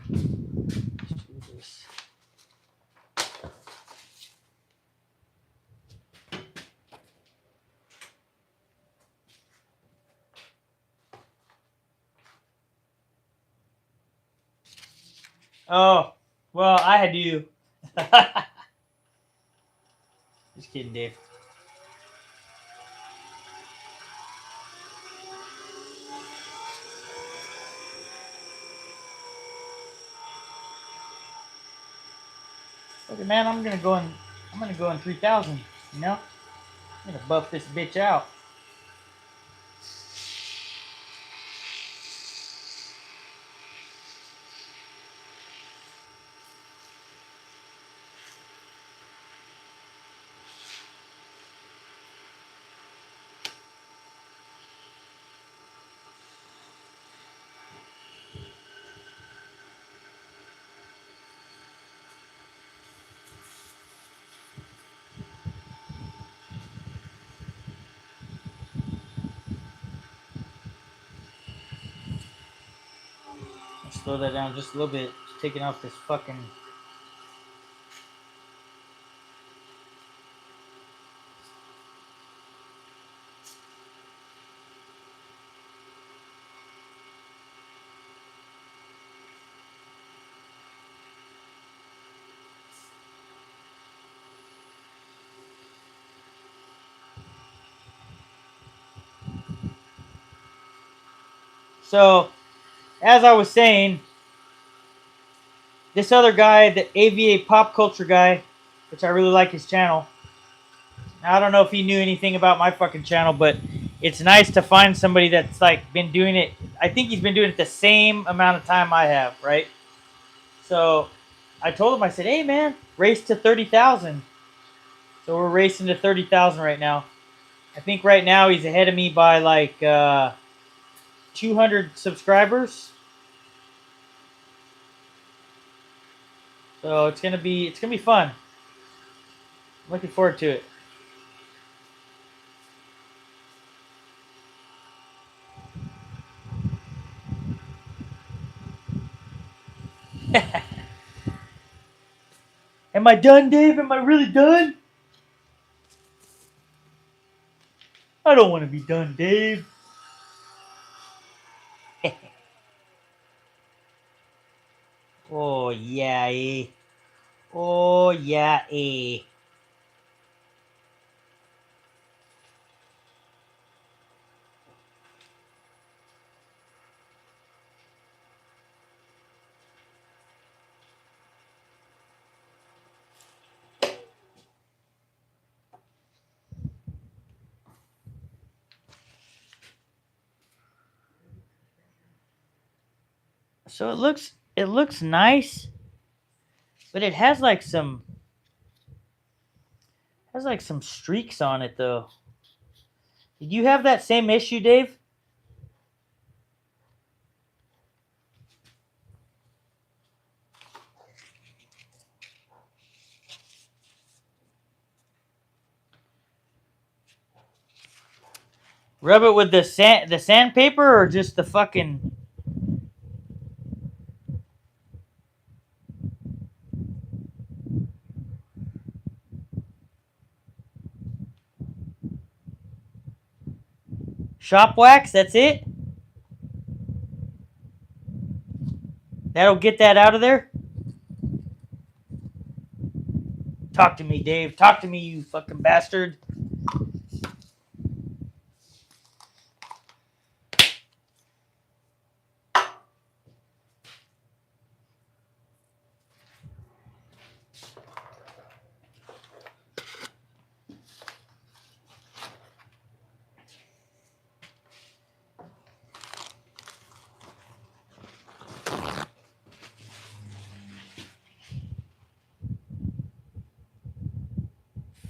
do this. Oh, well, I had to. Just kidding, Dave. Okay, man, I'm gonna go in 3,000. You know, I'm gonna buff this bitch out. Slow that down just a little bit. Just taking off this fucking. So, as I was saying, this other guy, the AVA Pop Culture guy, which I really like his channel. Now, I don't know if he knew anything about my fucking channel, but it's nice to find somebody that's like been doing it. I think he's been doing it the same amount of time I have, right? So I told him, I said, hey man, race to 30,000. So we're racing to 30,000 right now. I think right now he's ahead of me by like 200 subscribers. So it's gonna be fun. I'm looking forward to it. Am I done, Dave? Am I really done? I don't want to be done, Dave. Oh yeah, eh. Oh yeah, eh. So it looks nice, but it has like some streaks on it though. Did you have that same issue, Dave? Rub it with the sandpaper or just the fucking. Shop wax, that's it? That'll get that out of there? Talk to me, Dave. Talk to me, you fucking bastard.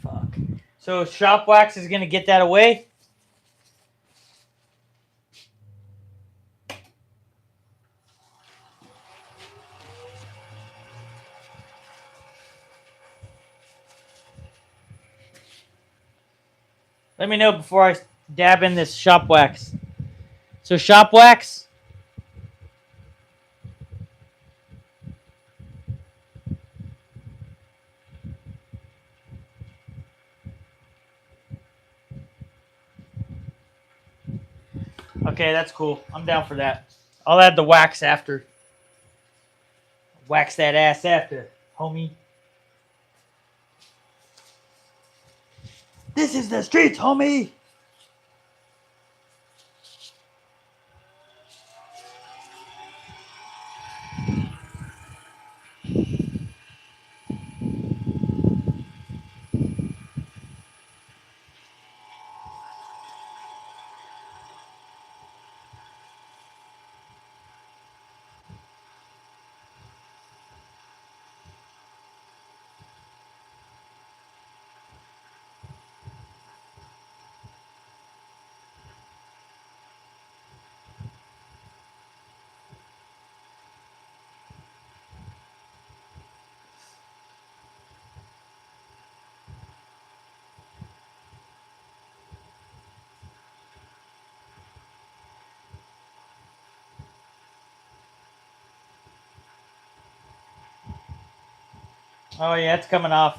Fuck. So shop wax is going to get that away? Let me know before I dab in this shop wax. So shop wax. Okay, that's cool. I'm down for that. I'll add the wax after. Wax that ass after, homie. This is the streets, homie. Oh yeah, it's coming off.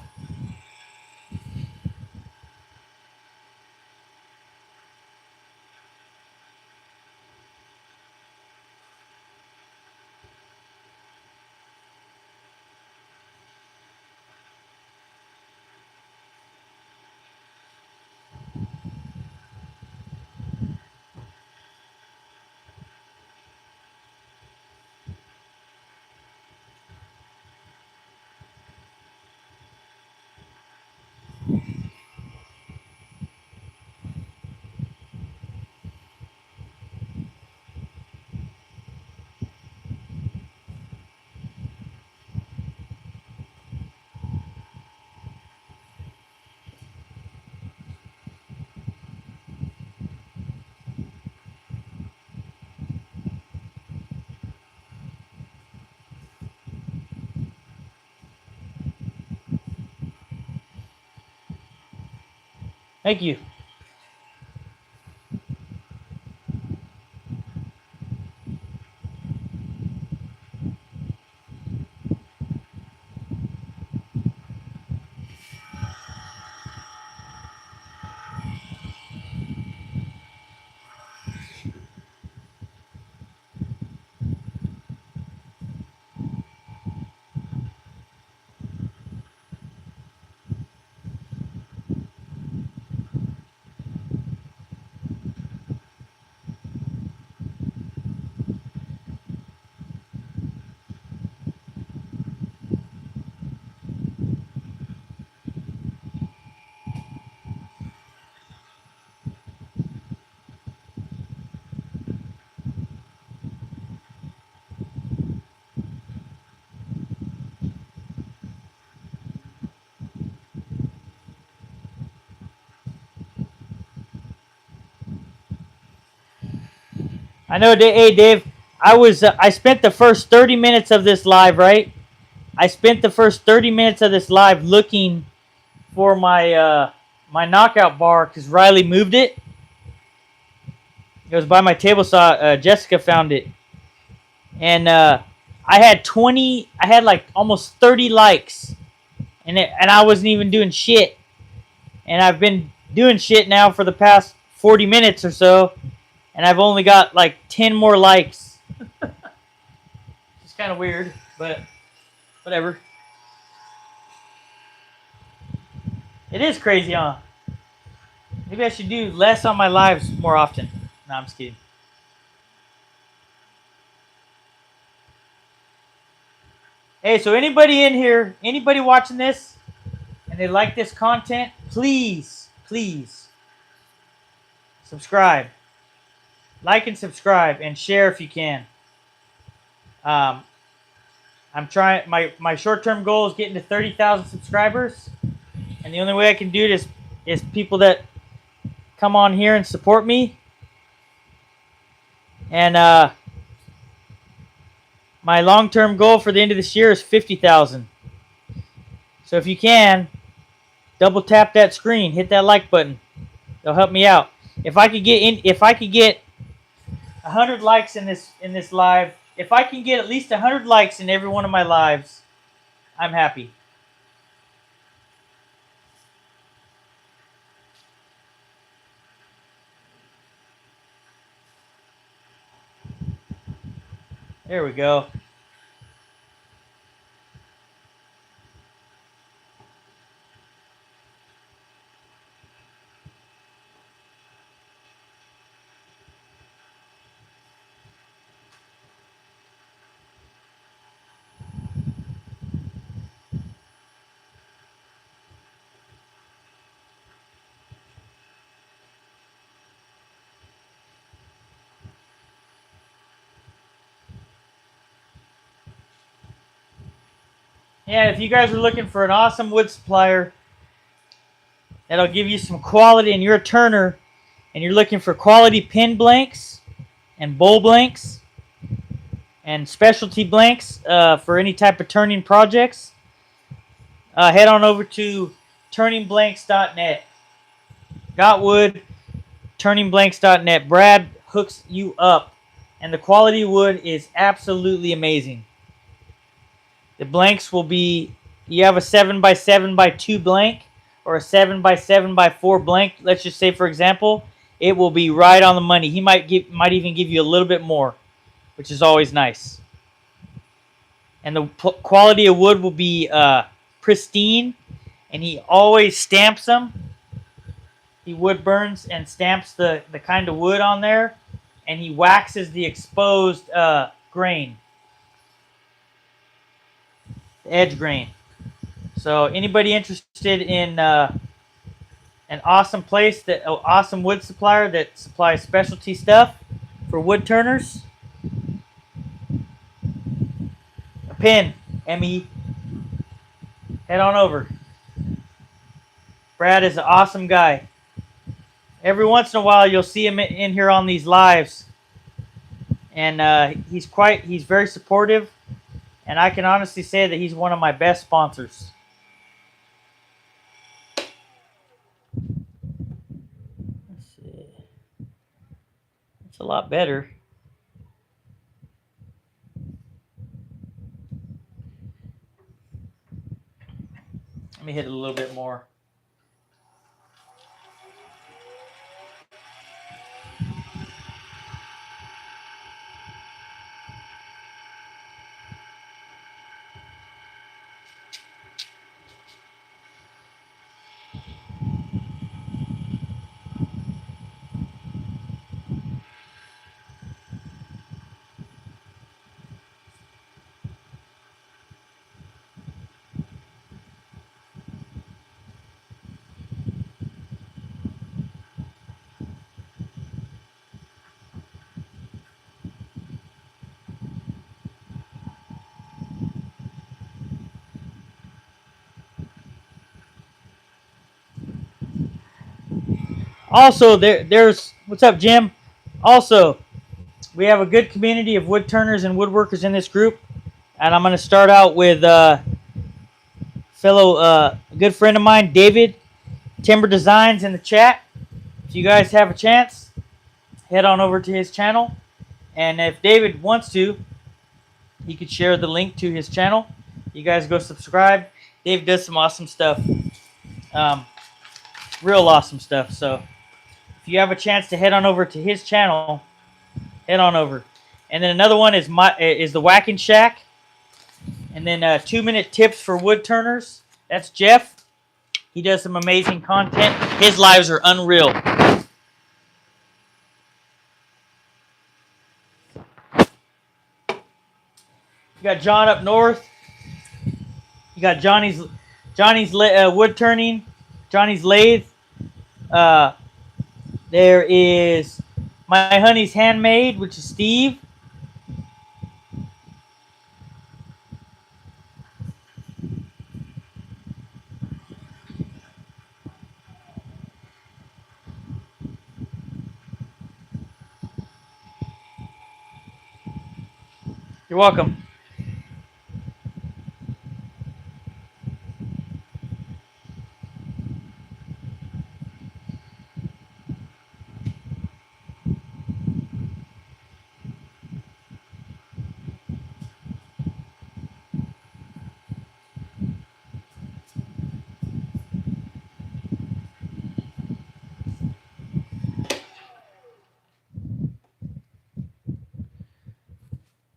Thank you. I know, hey Dave, I spent the first 30 minutes of this live, right? I spent the first 30 minutes of this live looking for my my knockout bar because Riley moved it. It was by my table saw. Jessica found it, and I had like almost 30 likes, and I wasn't even doing shit, and I've been doing shit now for the past 40 minutes or so. And I've only got like 10 more likes. Just kind of weird, but whatever. It is crazy, huh? Maybe I should do less on my lives more often. No, I'm just kidding. Hey, so anybody in here, anybody watching this, and they like this content, please, please, subscribe. Like and subscribe and share if you can. I'm trying, my short-term goal is getting to 30,000 subscribers. And the only way I can do it is people that come on here and support me. And my long-term goal for the end of this year is 50,000. So if you can, double tap that screen, hit that like button. It'll help me out. If I could get 100 likes in this live, if I can get at least 100 likes in every one of my lives, I'm happy. There we go. Yeah, if you guys are looking for an awesome wood supplier that'll give you some quality and you're a turner and you're looking for quality pin blanks and bowl blanks and specialty blanks for any type of turning projects, head on over to turningblanks.net. Got wood, turningblanks.net. Brad hooks you up, and the quality wood is absolutely amazing. The blanks will be, you have a 7x7x2 blank or a 7x7x4 blank. Let's just say, for example, it will be right on the money. He might even give you a little bit more, which is always nice. And the quality of wood will be pristine, and he always stamps them. He wood burns and stamps the kind of wood on there, and he waxes the exposed grain. Edge grain. So anybody interested in an awesome place, awesome wood supplier that supplies specialty stuff for wood turners, a pin, ME, head on over. Brad is an awesome guy. Every once in a while you'll see him in here on these lives, and he's very supportive. And I can honestly say that he's one of my best sponsors. Let's see. It's a lot better. Let me hit it a little bit more. Also, there's what's up, Jim? Also, we have a good community of wood turners and woodworkers in this group, and I'm going to start out with fellow good friend of mine, David Timber Designs, in the chat. If you guys have a chance, head on over to his channel, and if David wants to, he could share the link to his channel. You guys go subscribe. Dave does some awesome stuff, real awesome stuff. So if you have a chance to head on over to his channel, head on over. And then another one is the Whacking Shack. And then 2-minute tips for wood turners. That's Jeff. He does some amazing content. His lives are unreal. You got John up north. You got Johnny's wood turning, Johnny's lathe. There is My Honey's Handmade, which is Steve. You're welcome.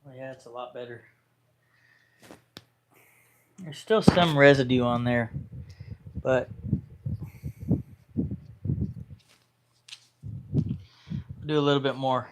Oh yeah, it's a lot better. There's still some residue on there, but I'll do a little bit more.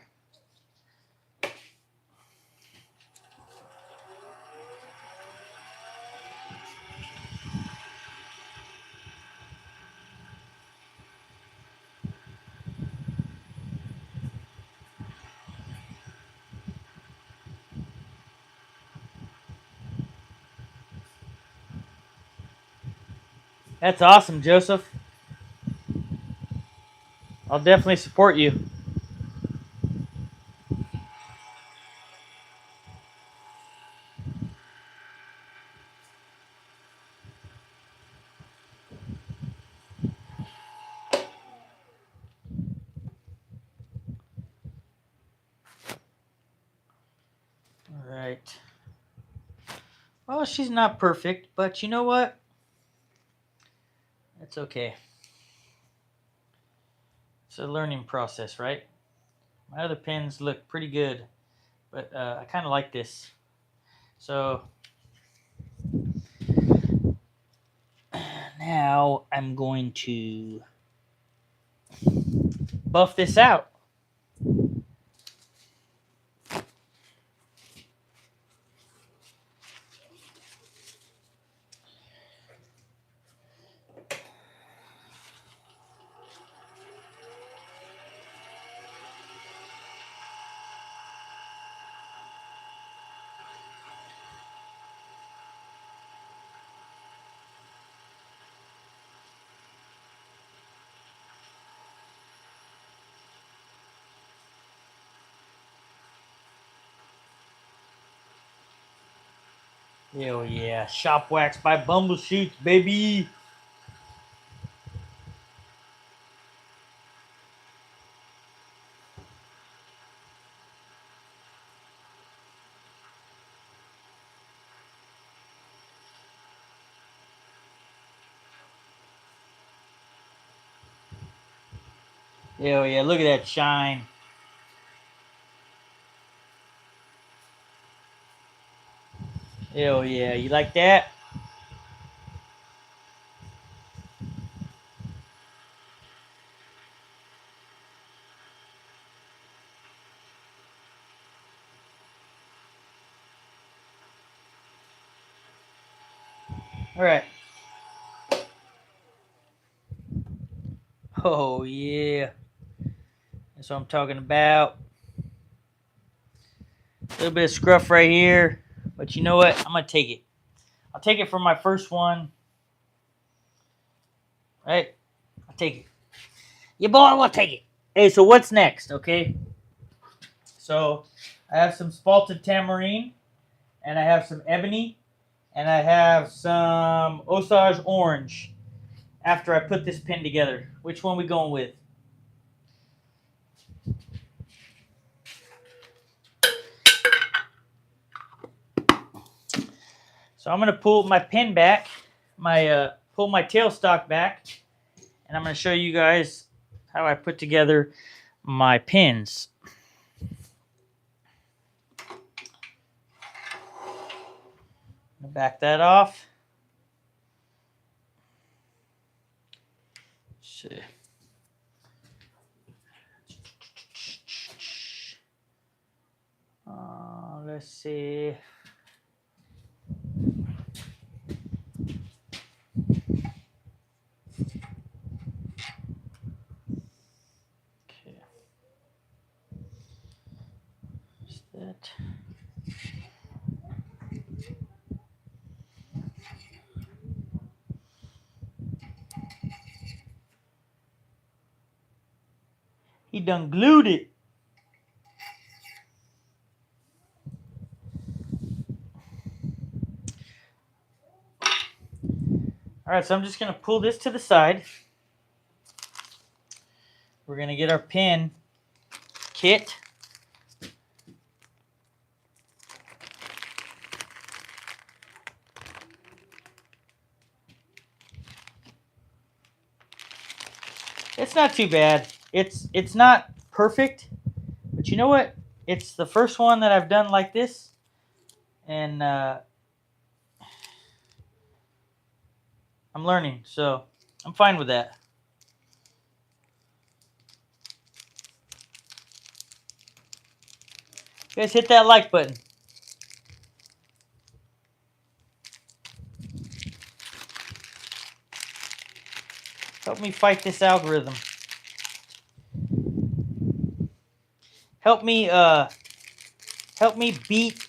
That's awesome, Joseph. I'll definitely support you. All right. Well, she's not perfect, but you know what? It's okay. It's a learning process, right? My other pens look pretty good, but I kind of like this. So now I'm going to buff this out. Hell yeah. Shop wax by Bumblechutes, baby. Hell yeah. Look at that shine. Hell yeah. You like that? All right. Oh yeah. That's what I'm talking about. A little bit of scruff right here. But you know what? I'm going to take it. I'll take it for my first one. Right? I'll take it. Yeah, boy, I will take it. Hey, so what's next, okay? So I have some spalted tamarine, and I have some ebony, and I have some Osage orange after I put this pin together. Which one we going with? So I'm going to pull my pin back, pull my tailstock back, and I'm going to show you guys how I put together my pins. Back that off. Let's see. Let's see. Okay. What's that? He done glued it. All right, so I'm just gonna pull this to the side. We're gonna get our pin kit. It's not too bad. It's not perfect, but you know what? It's the first one that I've done like this, and I'm learning, so I'm fine with that. Guys, hit that like button. Help me fight this algorithm. Help me beat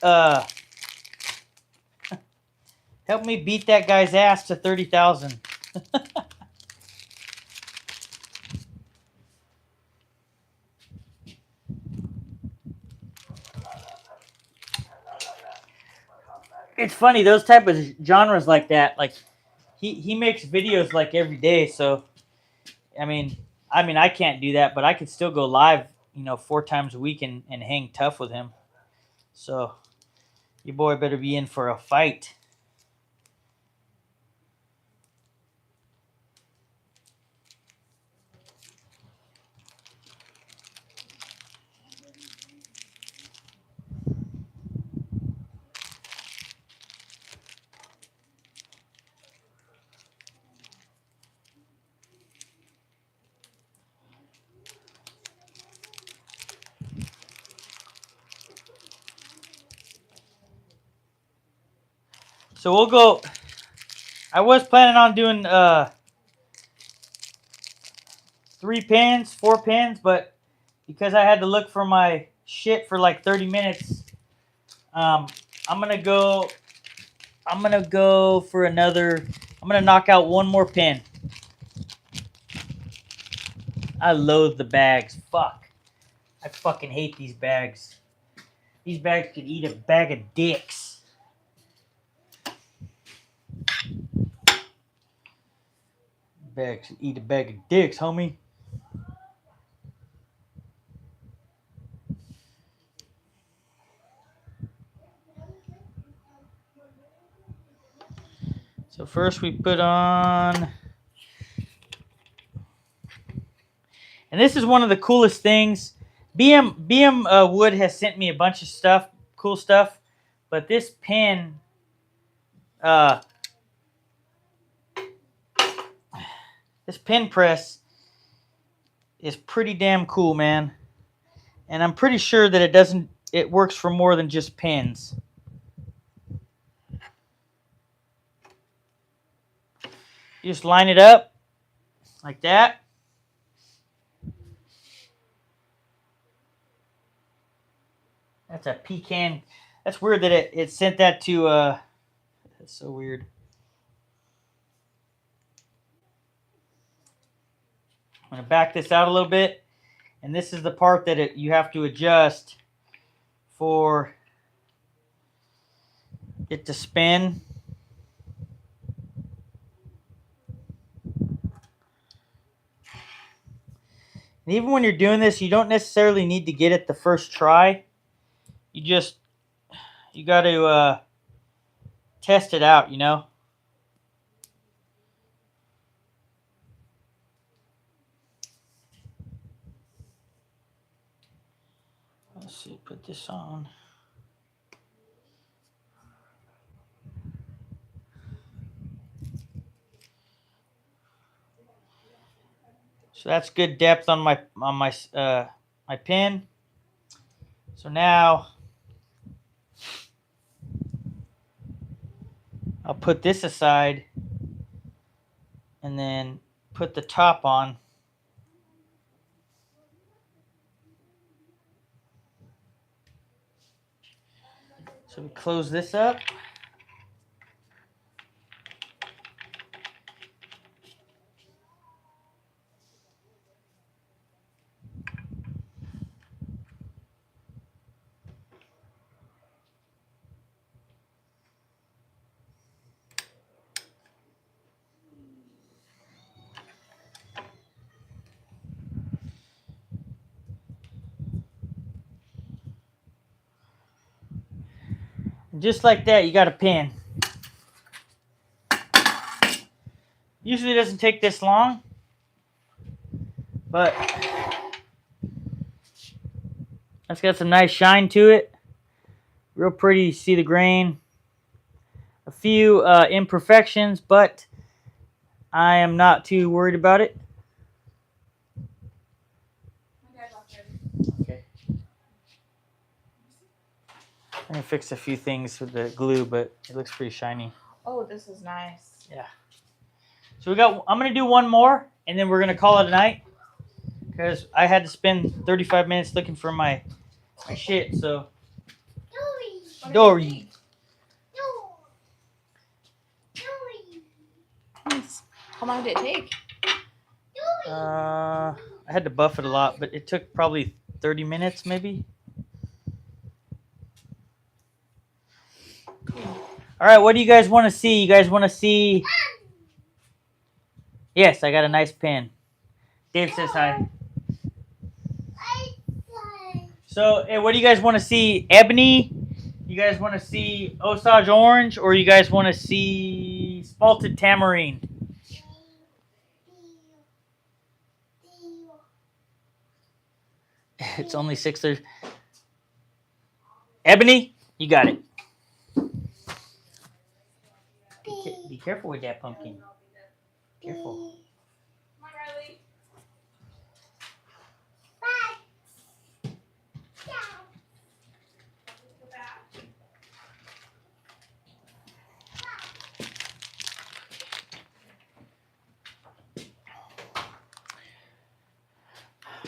help me beat that guy's ass to 30,000. It's funny, those type of genres like that, like he makes videos like every day, so I mean I can't do that, but I could still go live, 4 times a week and hang tough with him. So your boy better be in for a fight. So we'll go. I was planning on doing 3 pins, 4 pins, but because I had to look for my shit for like 30 minutes, I'm gonna go for another. I'm gonna knock out 1 more pin. I loathe the bags. Fuck. I fucking hate these bags. These bags could eat a bag of dicks. Bags could eat a bag of dicks, homie. So first we put on, and this is one of the coolest things. BM Wood has sent me a bunch of stuff, cool stuff, but this pin, this pin press is pretty damn cool, man. And I'm pretty sure that it works for more than just pins. You just line it up like that. That's a pecan. That's weird that it sent that to, that's so weird. I'm going to back this out a little bit. And this is the part that you have to adjust for it to spin. And even when you're doing this, you don't necessarily need to get it the first try. You got to test it out, Let's see, put this on. So that's good depth on my my pin. So now I'll put this aside and then put the top on. So we close this up. Just like that, you got a pin. Usually it doesn't take this long, but that's got some nice shine to it. Real pretty, you see the grain. A few imperfections, but I am not too worried about it. Okay. I'm gonna fix a few things with the glue, but it looks pretty shiny. Oh, this is nice. Yeah. So I'm gonna do one more, and then we're gonna call it a night, because I had to spend 35 minutes looking for my shit. So Dory. Nice. How long did it take? I had to buff it a lot, but it took probably 30 minutes, maybe. All right, what do you guys want to see? You guys want to see? Yes, I got a nice pin. Dave says hi. So, hey, what do you guys want to see? Ebony? You guys want to see Osage Orange, or you guys want to see Spalted Tamarine? It's only 6:30. Ebony, you got it. Be careful with that pumpkin. Careful.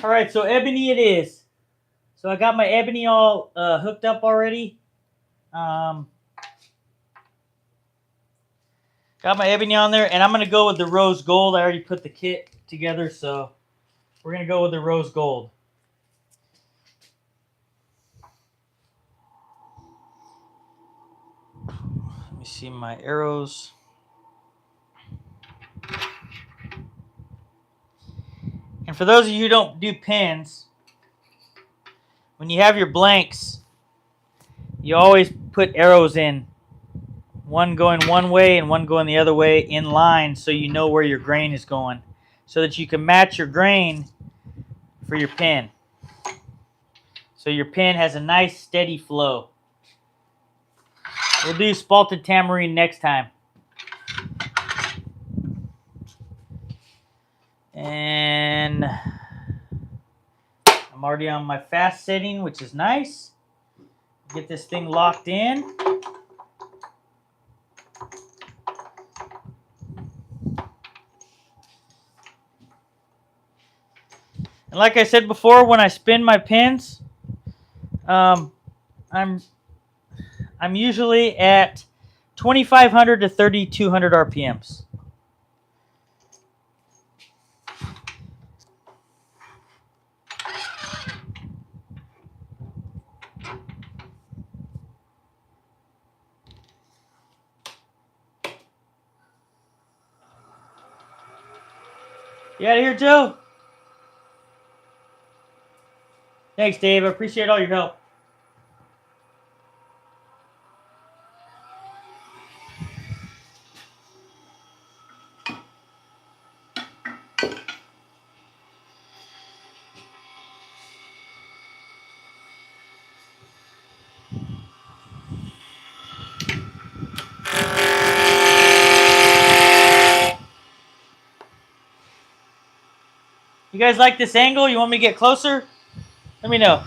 All right, so ebony it is. So I got my ebony all hooked up already. Got my ebony on there, and I'm going to go with the rose gold. I already put the kit together, so we're going to go with the rose gold. Let me see my arrows. And for those of you who don't do pins, when you have your blanks, you always put arrows in. One going one way and one going the other way in line, so you know where your grain is going, so that you can match your grain for your pin. So your pin has a nice steady flow. We'll do Spalted Tamarine next time. And I'm already on my fast setting, which is nice. Get this thing locked in. And like I said before, when I spin my pins, I'm usually at 2,500 to 3,200 RPMs. You out of here, Joe? Thanks, Dave. I appreciate all your help. You guys like this angle? You want me to get closer? Let me know.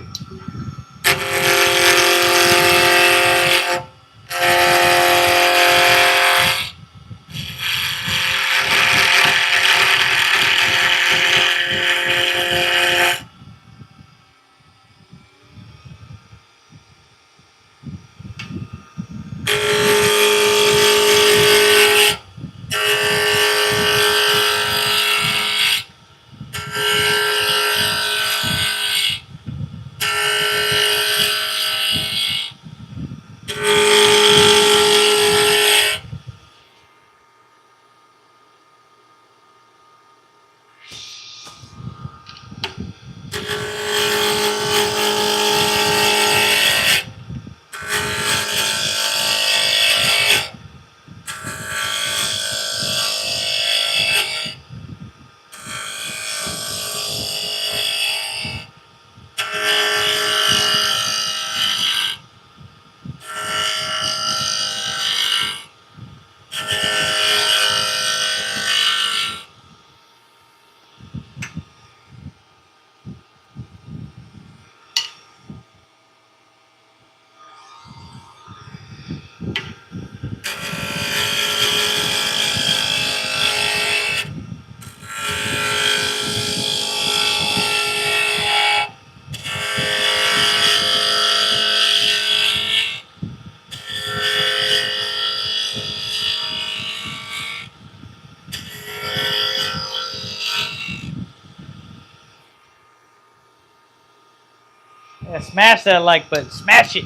Yeah, smash that like button. Smash it.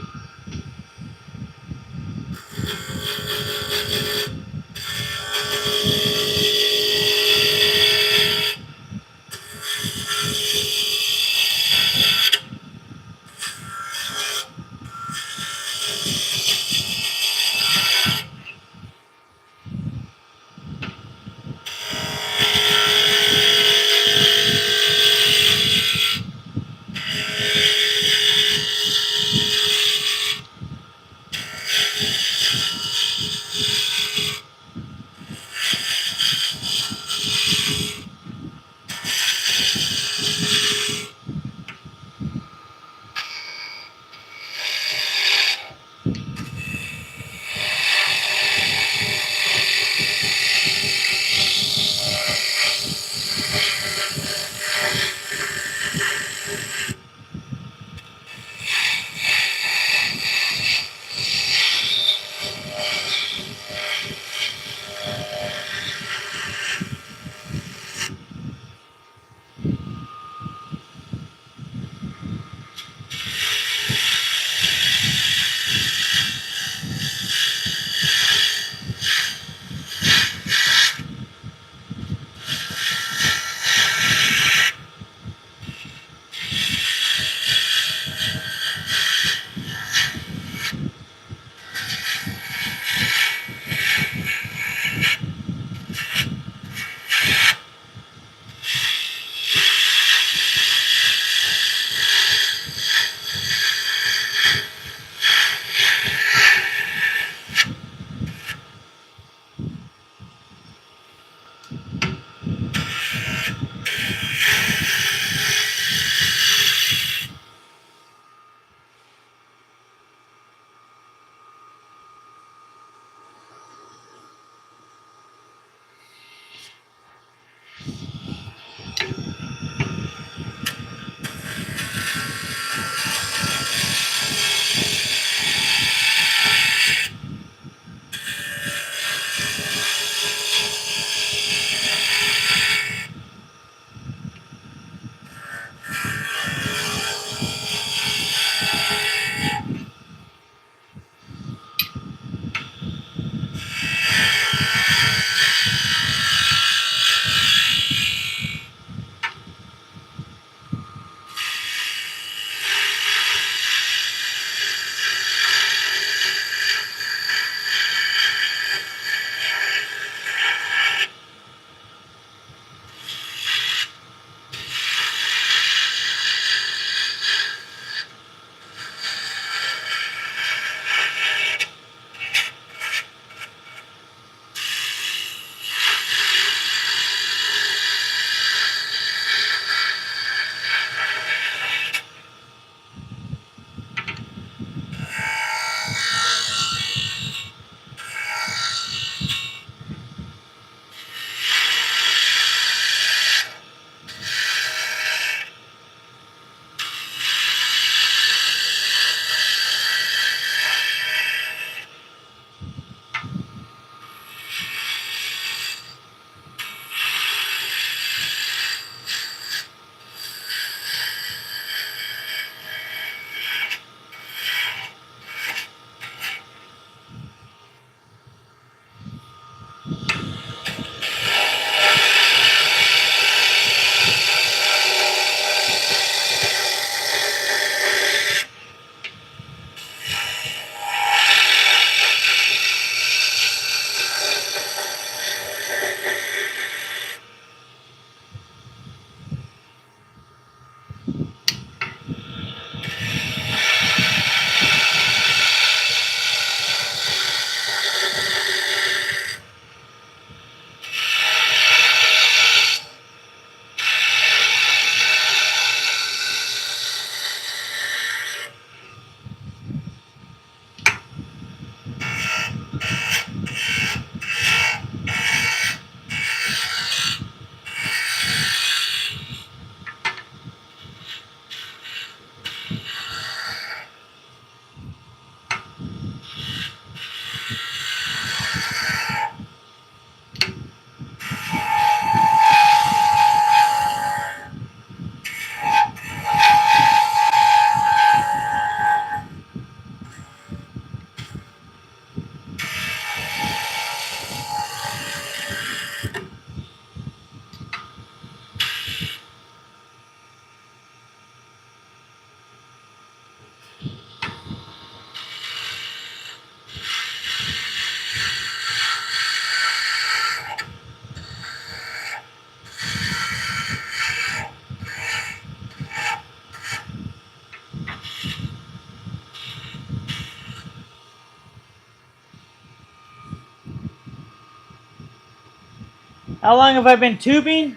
How long have I been tubing?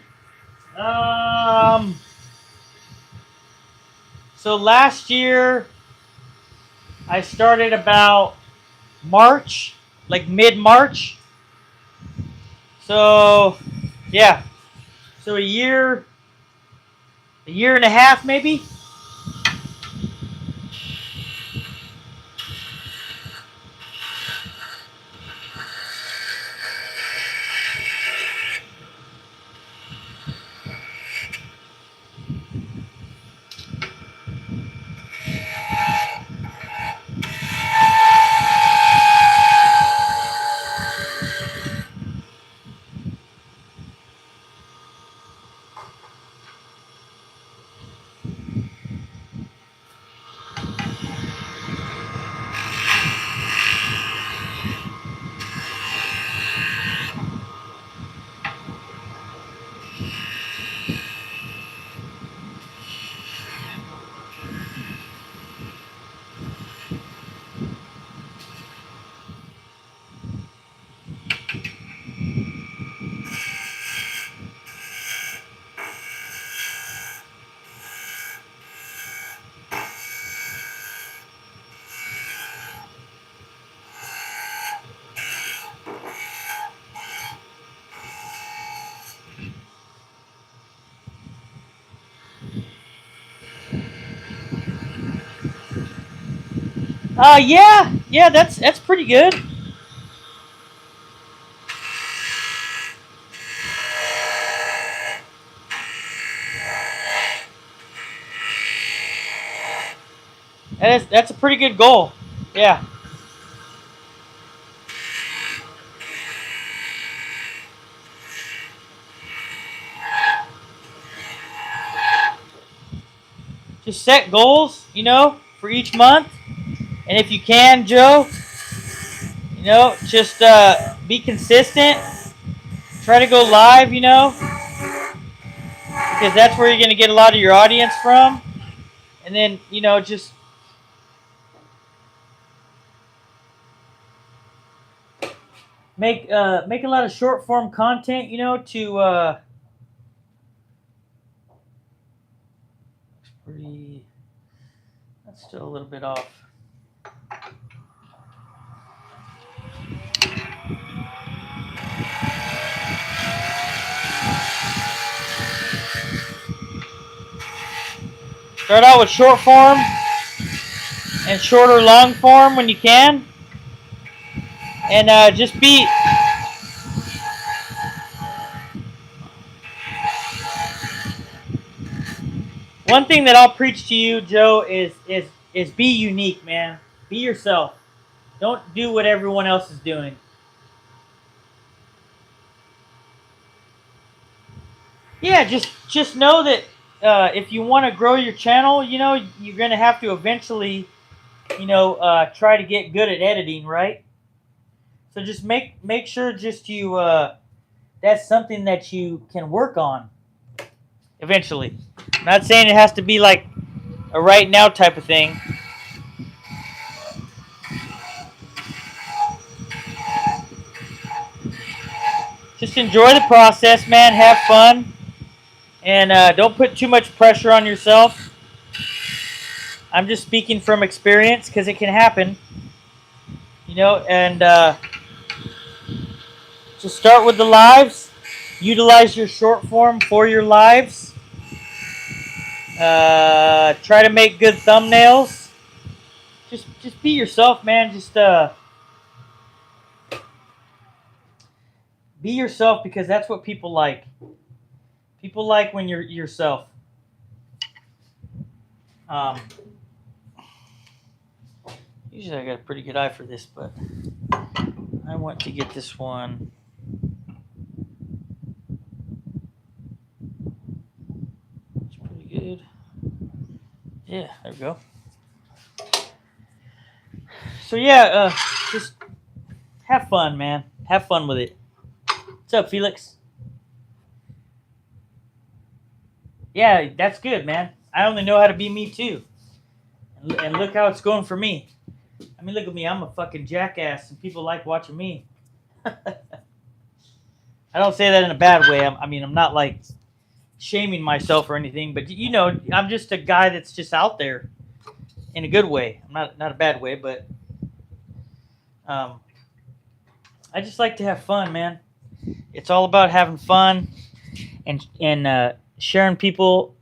So last year I started about March, like mid-March. So yeah, so a year and a half maybe. Yeah, that's pretty good. That's a pretty good goal. Yeah. Just set goals, for each month. And if you can, Joe, just be consistent. Try to go live, because that's where you're going to get a lot of your audience from. And then, just make a lot of short form content, to pretty. That's still a little bit off. Start out with short form and shorter long form when you can. And just be. One thing that I'll preach to you, Joe, is be unique, man. Be yourself. Don't do what everyone else is doing. Yeah, just know that if you want to grow your channel, you're gonna have to eventually, try to get good at editing, right? So just make sure just you that's something that you can work on eventually. I'm not saying it has to be like a right now type of thing. Just enjoy the process, man. Have fun. And don't put too much pressure on yourself. I'm just speaking from experience because it can happen. And just start with the lives. Utilize your short form for your lives. Try to make good thumbnails. Just be yourself, man. Just be yourself because that's what people like. People like when you're yourself. Usually I got a pretty good eye for this, but I want to get this one. It's pretty good. Yeah, there we go. So yeah, just have fun, man. Have fun with it. What's up, Felix? Yeah, that's good, man. I only know how to be me too. And look how it's going for me. I mean, look at me. I'm a fucking jackass, and people like watching me. I don't say that in a bad way. I mean, I'm not like shaming myself or anything, but you know, I'm just a guy that's just out there in a good way. I'm not a bad way, but I just like to have fun, man. It's all about having fun and sharing people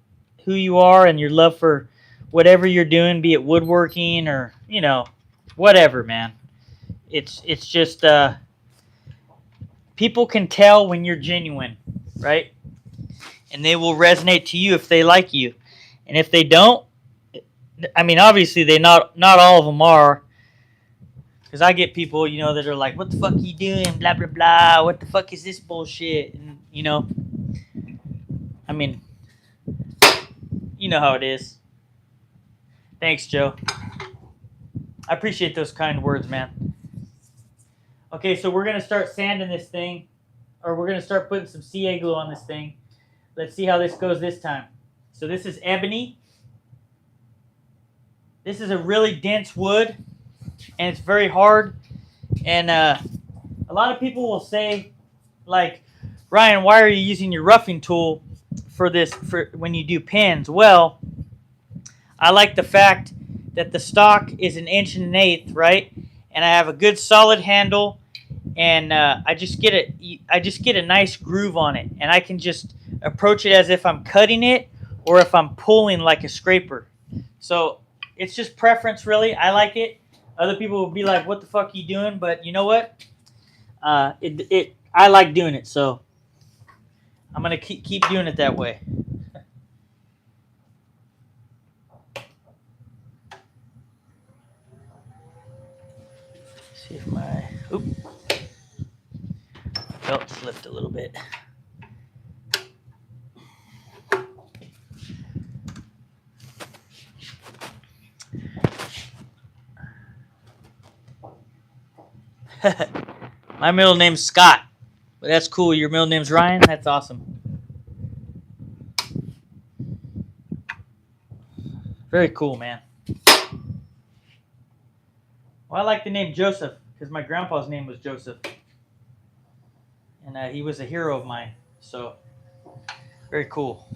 who you are and your love for whatever you're doing, be it woodworking or you know, whatever, man. It's just people can tell when you're genuine, right? And they will resonate to you if they like you, and if they don't, I mean, obviously they not all of them are, because I get people, you know, that are like, "What the fuck you doing? Blah blah blah. What the fuck is this bullshit?" And you know, I mean, you know how it is. Thanks, Joe. I appreciate those kind words, man. Okay, so we're gonna start sanding this thing, or we're gonna start putting some CA glue on this thing. Let's see how this goes this time. So this is ebony. This is a really dense wood, and it's very hard. And a lot of people will say, like, Ryan, why are you using your roughing tool for this for when you do pins? Well, I like the fact that the stock is 1 1/8 inch, right? And I have a good solid handle, and I just get a nice groove on it, and I can just approach it as if I'm cutting it or if I'm pulling like a scraper. So it's just preference, really. I like it. Other people will be like, "What the fuck are you doing?" But you know what? I like doing it, so I'm gonna keep doing it that way. See if my belt slipped a little bit. My middle name's Scott, but that's cool. Your middle name's Ryan? That's awesome. Very cool, man. Well, I like the name Joseph because my grandpa's name was Joseph. And he was a hero of mine. So, very cool.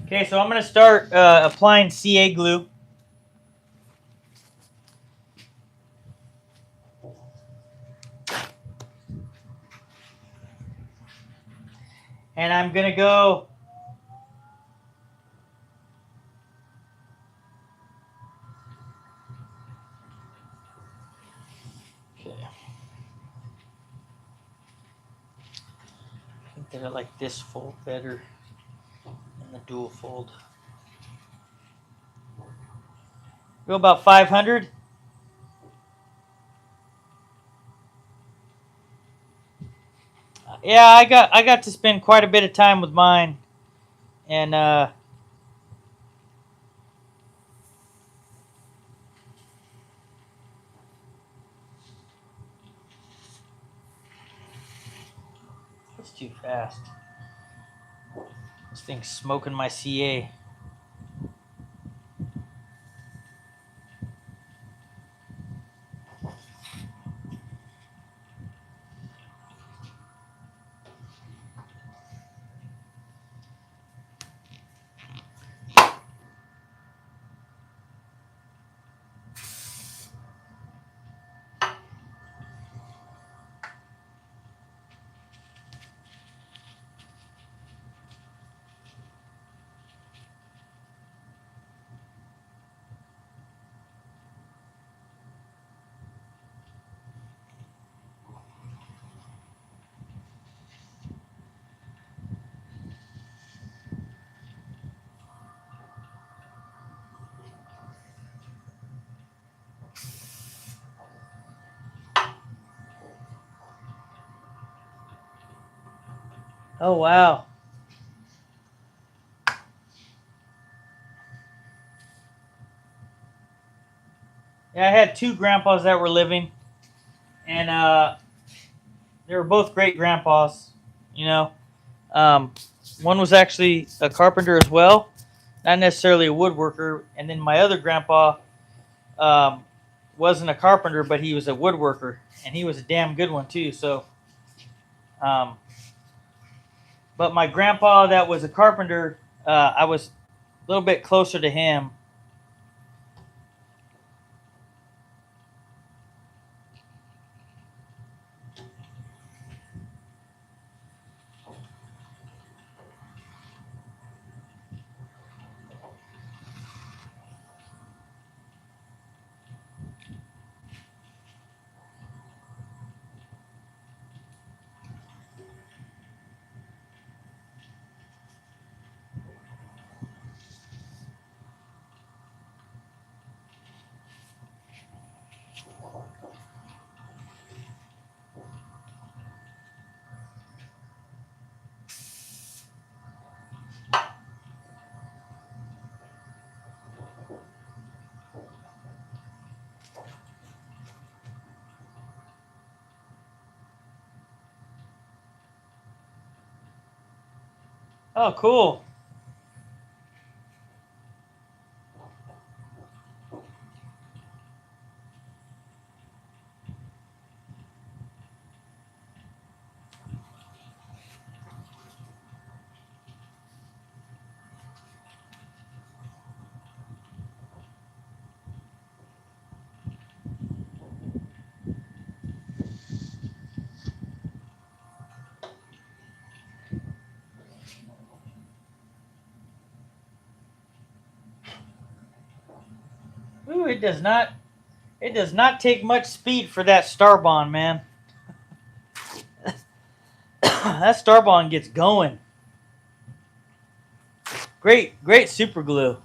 Okay, so I'm going to start applying CA glue. And I'm going to go I like this fold better than the dual fold. Go about 500. Yeah, I got to spend quite a bit of time with mine, and it's too fast. This thing's smoking my CA. Oh, wow. Yeah, I had two grandpas that were living, and they were both great grandpas, you know. One was actually a carpenter as well, not necessarily a woodworker. And then my other grandpa, wasn't a carpenter, but he was a woodworker, and he was a damn good one too. So, but my grandpa that was a carpenter, I was a little bit closer to him. Oh, cool. Ooh, it does not. It does not take much speed for that Starbond, man. That Starbond gets going. Great super glue.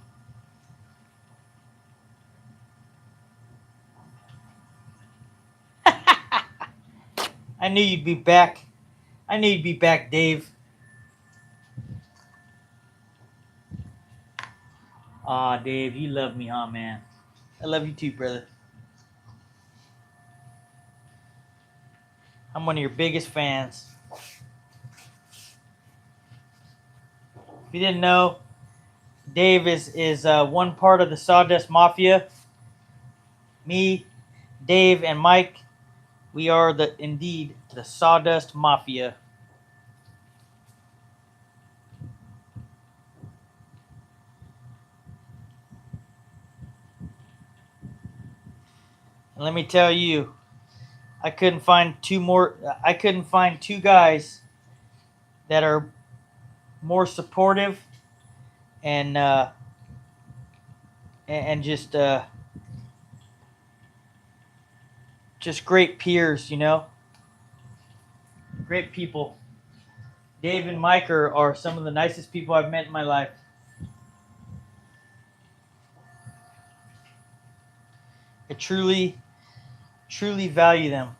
I knew you'd be back. I knew you'd be back, Dave. Aw, Dave, you love me, huh, man? I love you too, brother. I'm one of your biggest fans. If you didn't know, Dave is one part of the Sawdust Mafia. Me, Dave, and Mike, we are indeed the Sawdust Mafia. And let me tell you, I couldn't find two guys that are more supportive and just great peers, you know, great people. Dave and Mike are some of the nicest people I've met in my life. I truly value them.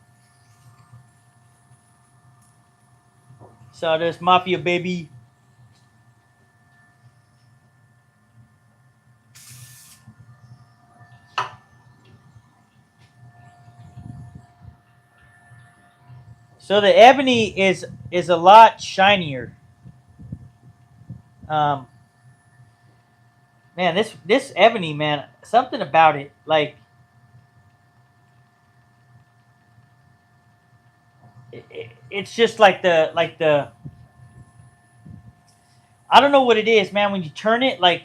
Sawdust Mafia, baby. So the ebony is a lot shinier. Man, this ebony, man, something about it, like it's just like the I don't know what it is, man. When you turn it, like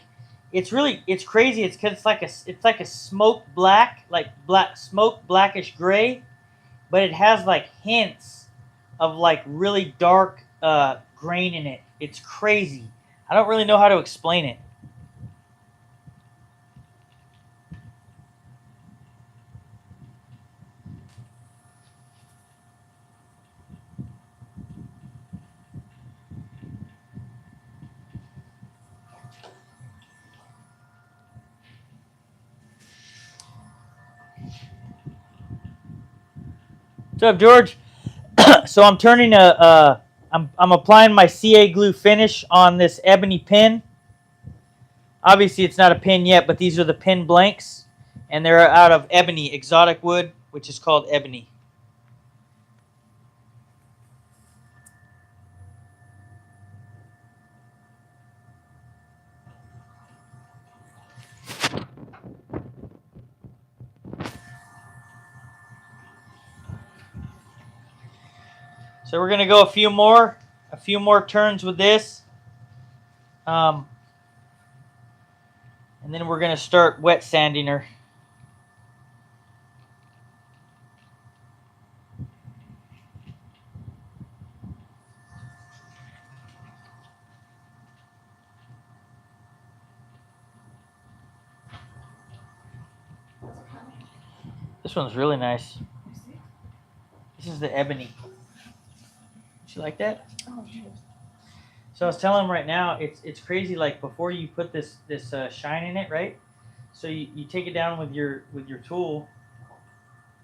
it's crazy. It's because it's like a smoke black, smoke blackish gray, but it has like hints of like really dark grain in it. It's crazy. I don't really know how to explain it. What's up, George? So I'm turning I'm applying my CA glue finish on this ebony pin. Obviously, it's not a pin yet, but these are the pin blanks, and they're out of ebony, exotic wood, which is called ebony. So we're gonna go a few more turns with this, and then we're gonna start wet sanding her. This one's really nice. This is the ebony. You like that? Oh, yes. So I was telling him right now, it's crazy. Like before you put this shine in it, right? So you take it down with your tool,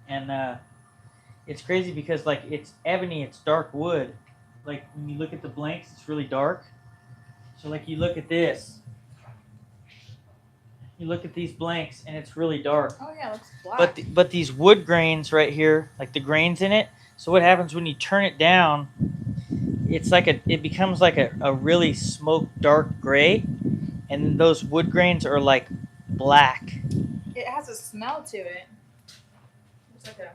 and it's crazy because like it's ebony, it's dark wood. Like when you look at the blanks, it's really dark. So like you look at this, you look at these blanks, and it's really dark. Oh yeah, it looks black. But these wood grains right here, like the grains in it. So what happens when you turn it down? It's like it becomes like a really smoked dark gray, and those wood grains are like black. It has a smell to it. It's like a.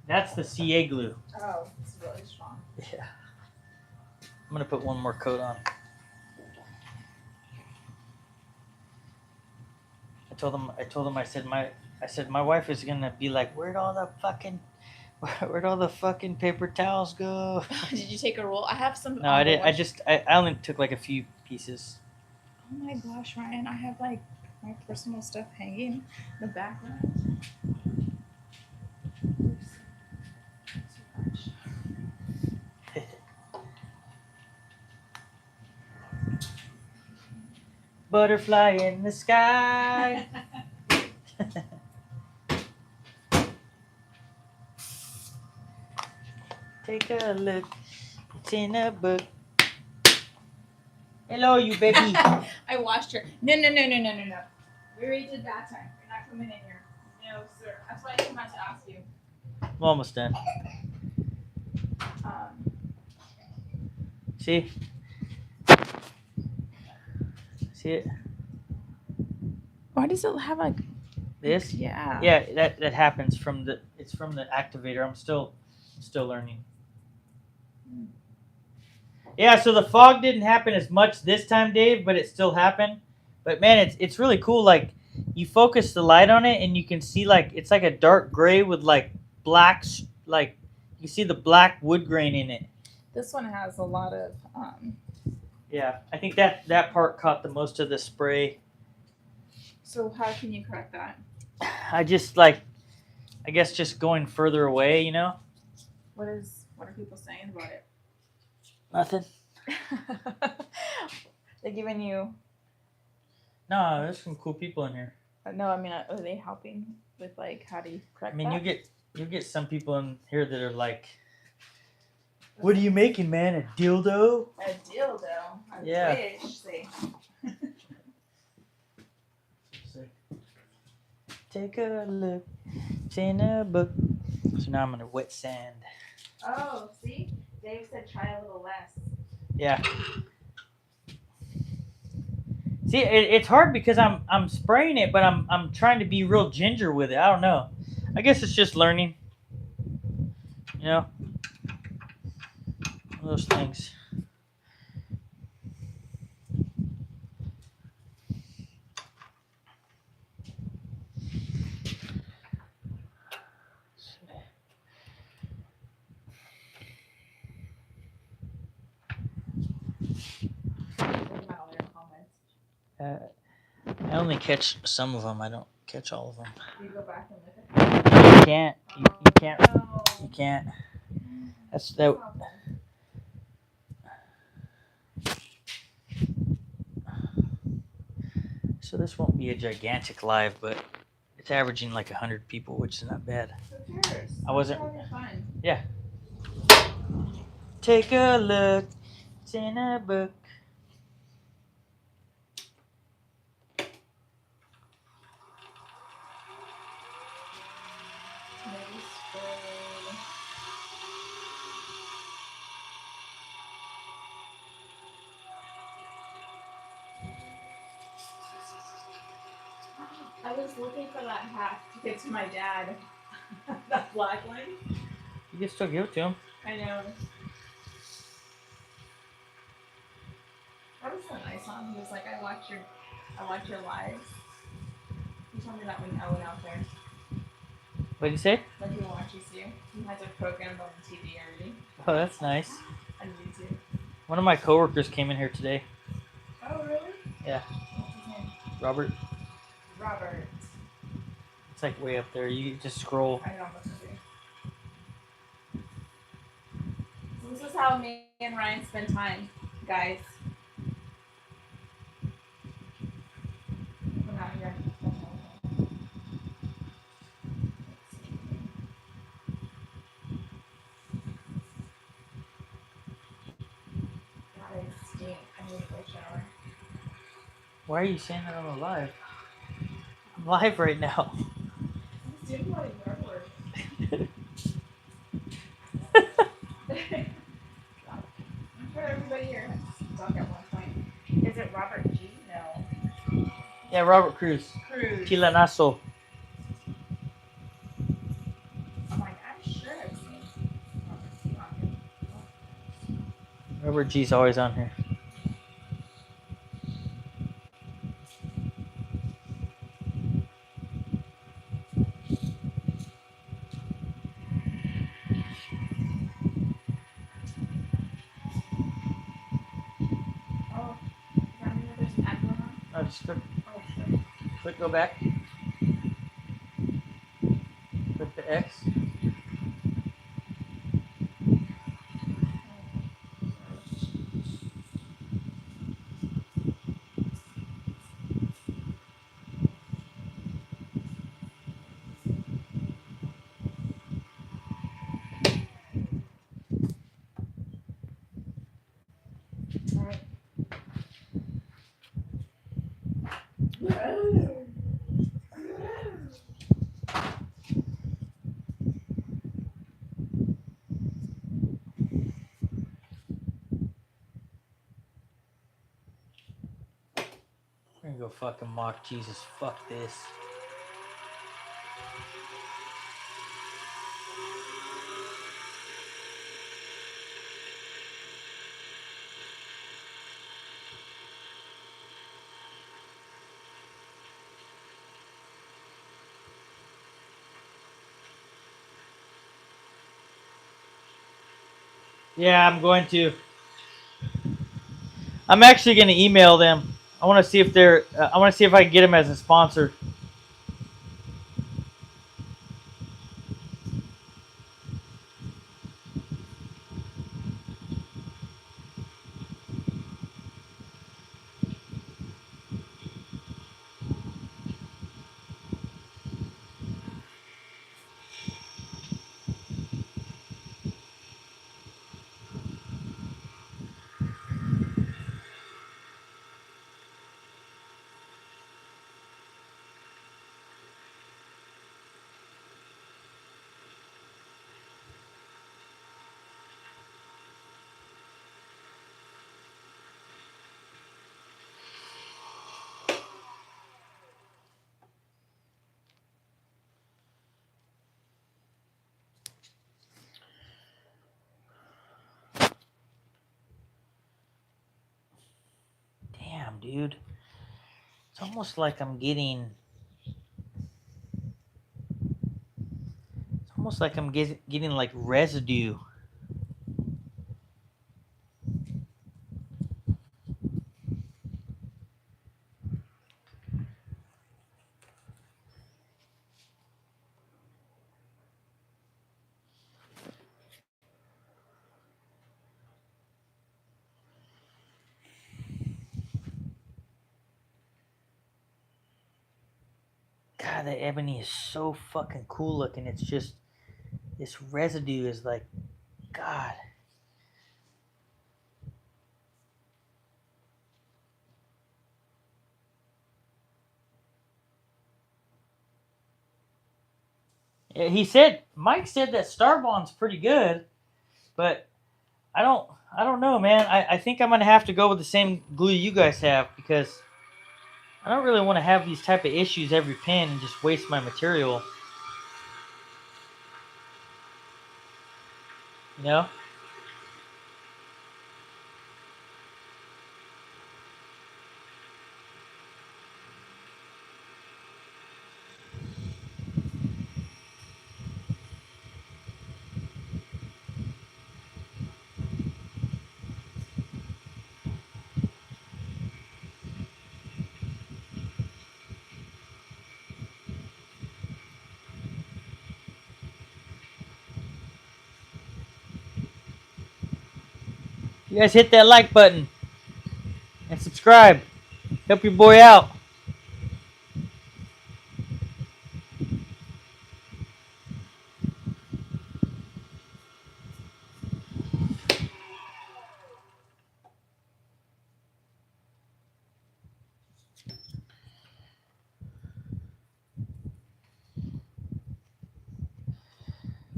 That's the CA glue. Oh, it's really strong. Yeah. I'm gonna put one more coat on. I told him I said my wife is gonna be like, where'd all the fucking paper towels go? Did you take a roll? I have some. No, I didn't. I only took like a few pieces. Oh my gosh, Ryan! I have like my personal stuff hanging in the background. Butterfly in the sky. Take a look. It's in a book. Hello, you baby. I watched her. No. We already did that time. You're not coming in here. No, sir. That's why I came out to ask you. I'm almost done. See? See it? Why does it have like This? Yeah. Yeah, that happens from the activator. I'm still learning. Yeah, so the fog didn't happen as much this time, Dave, but it still happened. But man, it's really cool. Like you focus the light on it, and you can see like it's like a dark gray with like black, like you see the black wood grain in it. This one has a lot of. Yeah, I think that part caught the most of the spray. So how can you correct that? I guess just going further away, you know. What are people saying about it? Nothing. They're giving you. No, there's some cool people in here. No, I mean, are they helping with like how do you correct? I mean, that? you get some people in here that are like, "What are you making, man? A dildo?" A dildo. I Yeah. wish they. Take a look. It's in a book. So now I'm gonna wet sand. Oh, see, Dave said try a little less. Yeah. See, it's hard because I'm spraying it, but I'm trying to be real ginger with it. I don't know. I guess it's just learning. You know, one of those things. I only catch some of them. I don't catch all of them. You go back and look at them. You can't. You can't. No. You can't. That's that. So this won't be a gigantic live, but it's averaging like 100 people, which is not bad. Who cares? I wasn't. Fun. Yeah. Take a look. It's in a book. Maybe spray. I was looking for that hat to give to my dad. That black one. You can still give it to him. I know. That was so nice, huh? He was like, I watched your lives. He told me that when I went out there. What did you say? That he watches you. He has it programmed on the TV already. Oh, that's nice. On YouTube. One of my coworkers came in here today. Oh, really? Yeah. What's his name? Robert. Robert. It's like way up there. You just scroll. I don't know what to do. So this is how me and Ryan spend time, guys. Come out here. God, I stink. I need to go shower. Why are you saying that on the live? I'm live right now. I'm doing my work. I'm sure everybody here has stuck at one point. Is it Robert G? No. Yeah, Robert Cruz. Cruz. Chilanazo. I'm like, I'm sure I've seen Robert G on here. Robert G's always on here. Oh, does that mean that there's an ad going on? No, just Oh, shit. click go back. Click the X. Alright. We're gonna go fucking mock Jesus. Fuck this. Yeah, I'm going to. I'm actually going to email them. I want to see if they're. I want to see if I can get them as a sponsor. Damn, dude. It's almost like I'm getting. It's almost like I'm getting like residue. God, that ebony is so fucking cool looking. It's just. This residue is like. God. Yeah, Mike said that Starbond's pretty good, but I don't know, man. I think I'm gonna have to go with the same glue you guys have because I don't really want to have these type of issues every pin and just waste my material. You know? You guys hit that like button and subscribe. Help your boy out.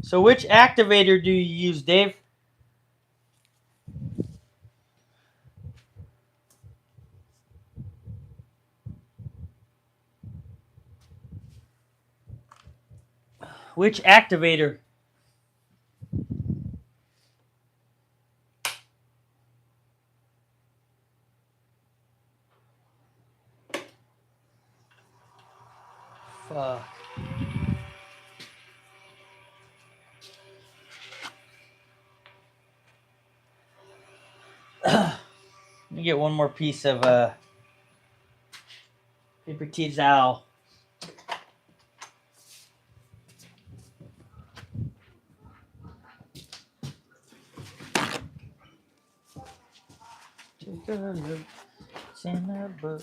So which activator do you use, Dave? Which activator? Fuck. Let me get one more piece of paper towel. Take a look. It's in the book.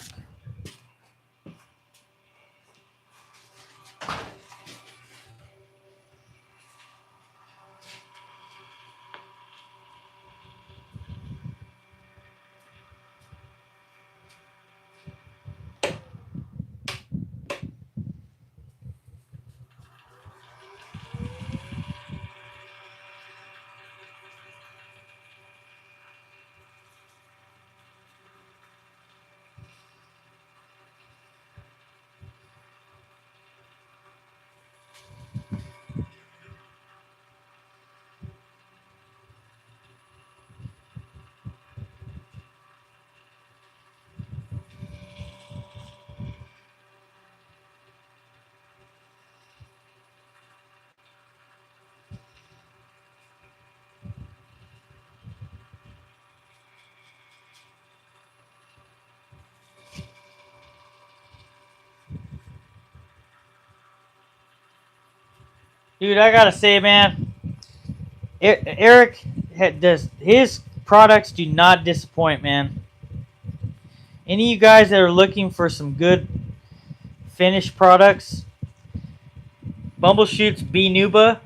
Dude, I gotta say, man, Eric does his products do not disappoint, man. Any of you guys that are looking for some good finished products, Bumbleshoot's B Nuba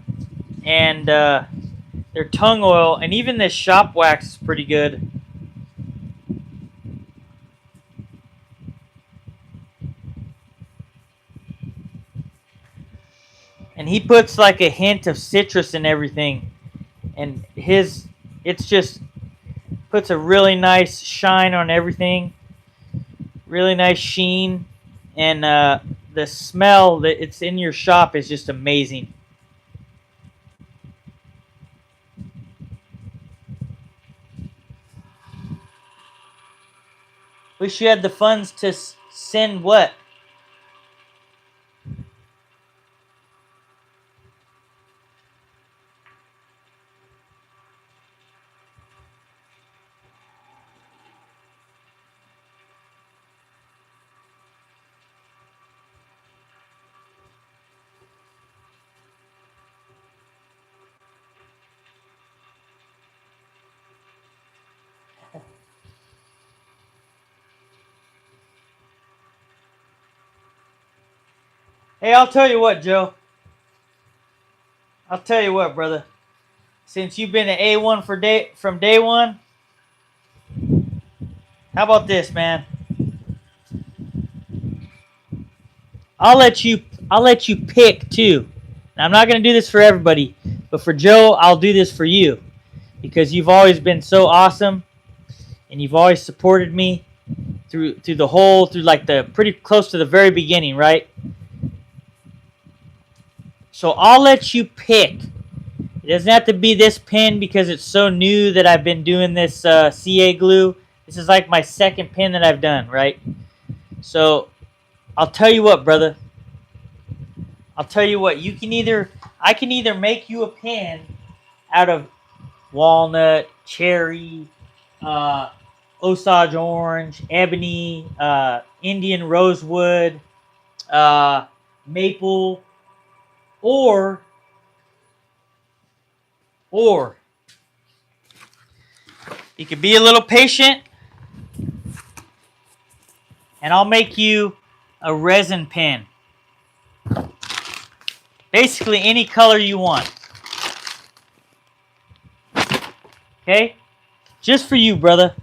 and their tongue oil, and even this shop wax is pretty good. And he puts like a hint of citrus in everything, and it's just puts a really nice shine on everything, really nice sheen, and the smell that it's in your shop is just amazing. Wish you had the funds to send what? Hey, I'll tell you what, Joe. I'll tell you what, brother. Since you've been an A1 from day one, how about this, man? I'll let you pick too. Now, I'm not gonna do this for everybody, but for Joe, I'll do this for you because you've always been so awesome, and you've always supported me through like the pretty close to the very beginning, right? So I'll let you pick It doesn't have to be this pen because it's so new that I've been doing this CA glue. This is like my second pen that I've done, right? So I'll tell you what, brother. I'll tell you what. I can either make you a pen out of walnut, cherry, Osage orange, ebony, Indian rosewood, maple, or you could be a little patient and I'll make you a resin pen. Basically any color you want. Okay? Just for you, brother.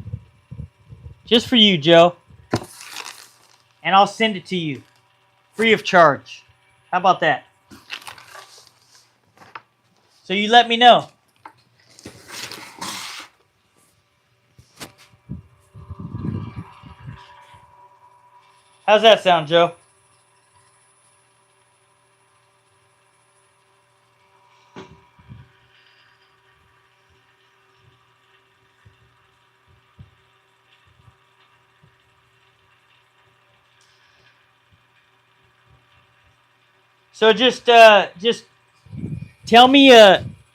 Just for you, Joe. And I'll send it to you. Free of charge. How about that? So you let me know. How's that sound, Joe? So just tell me.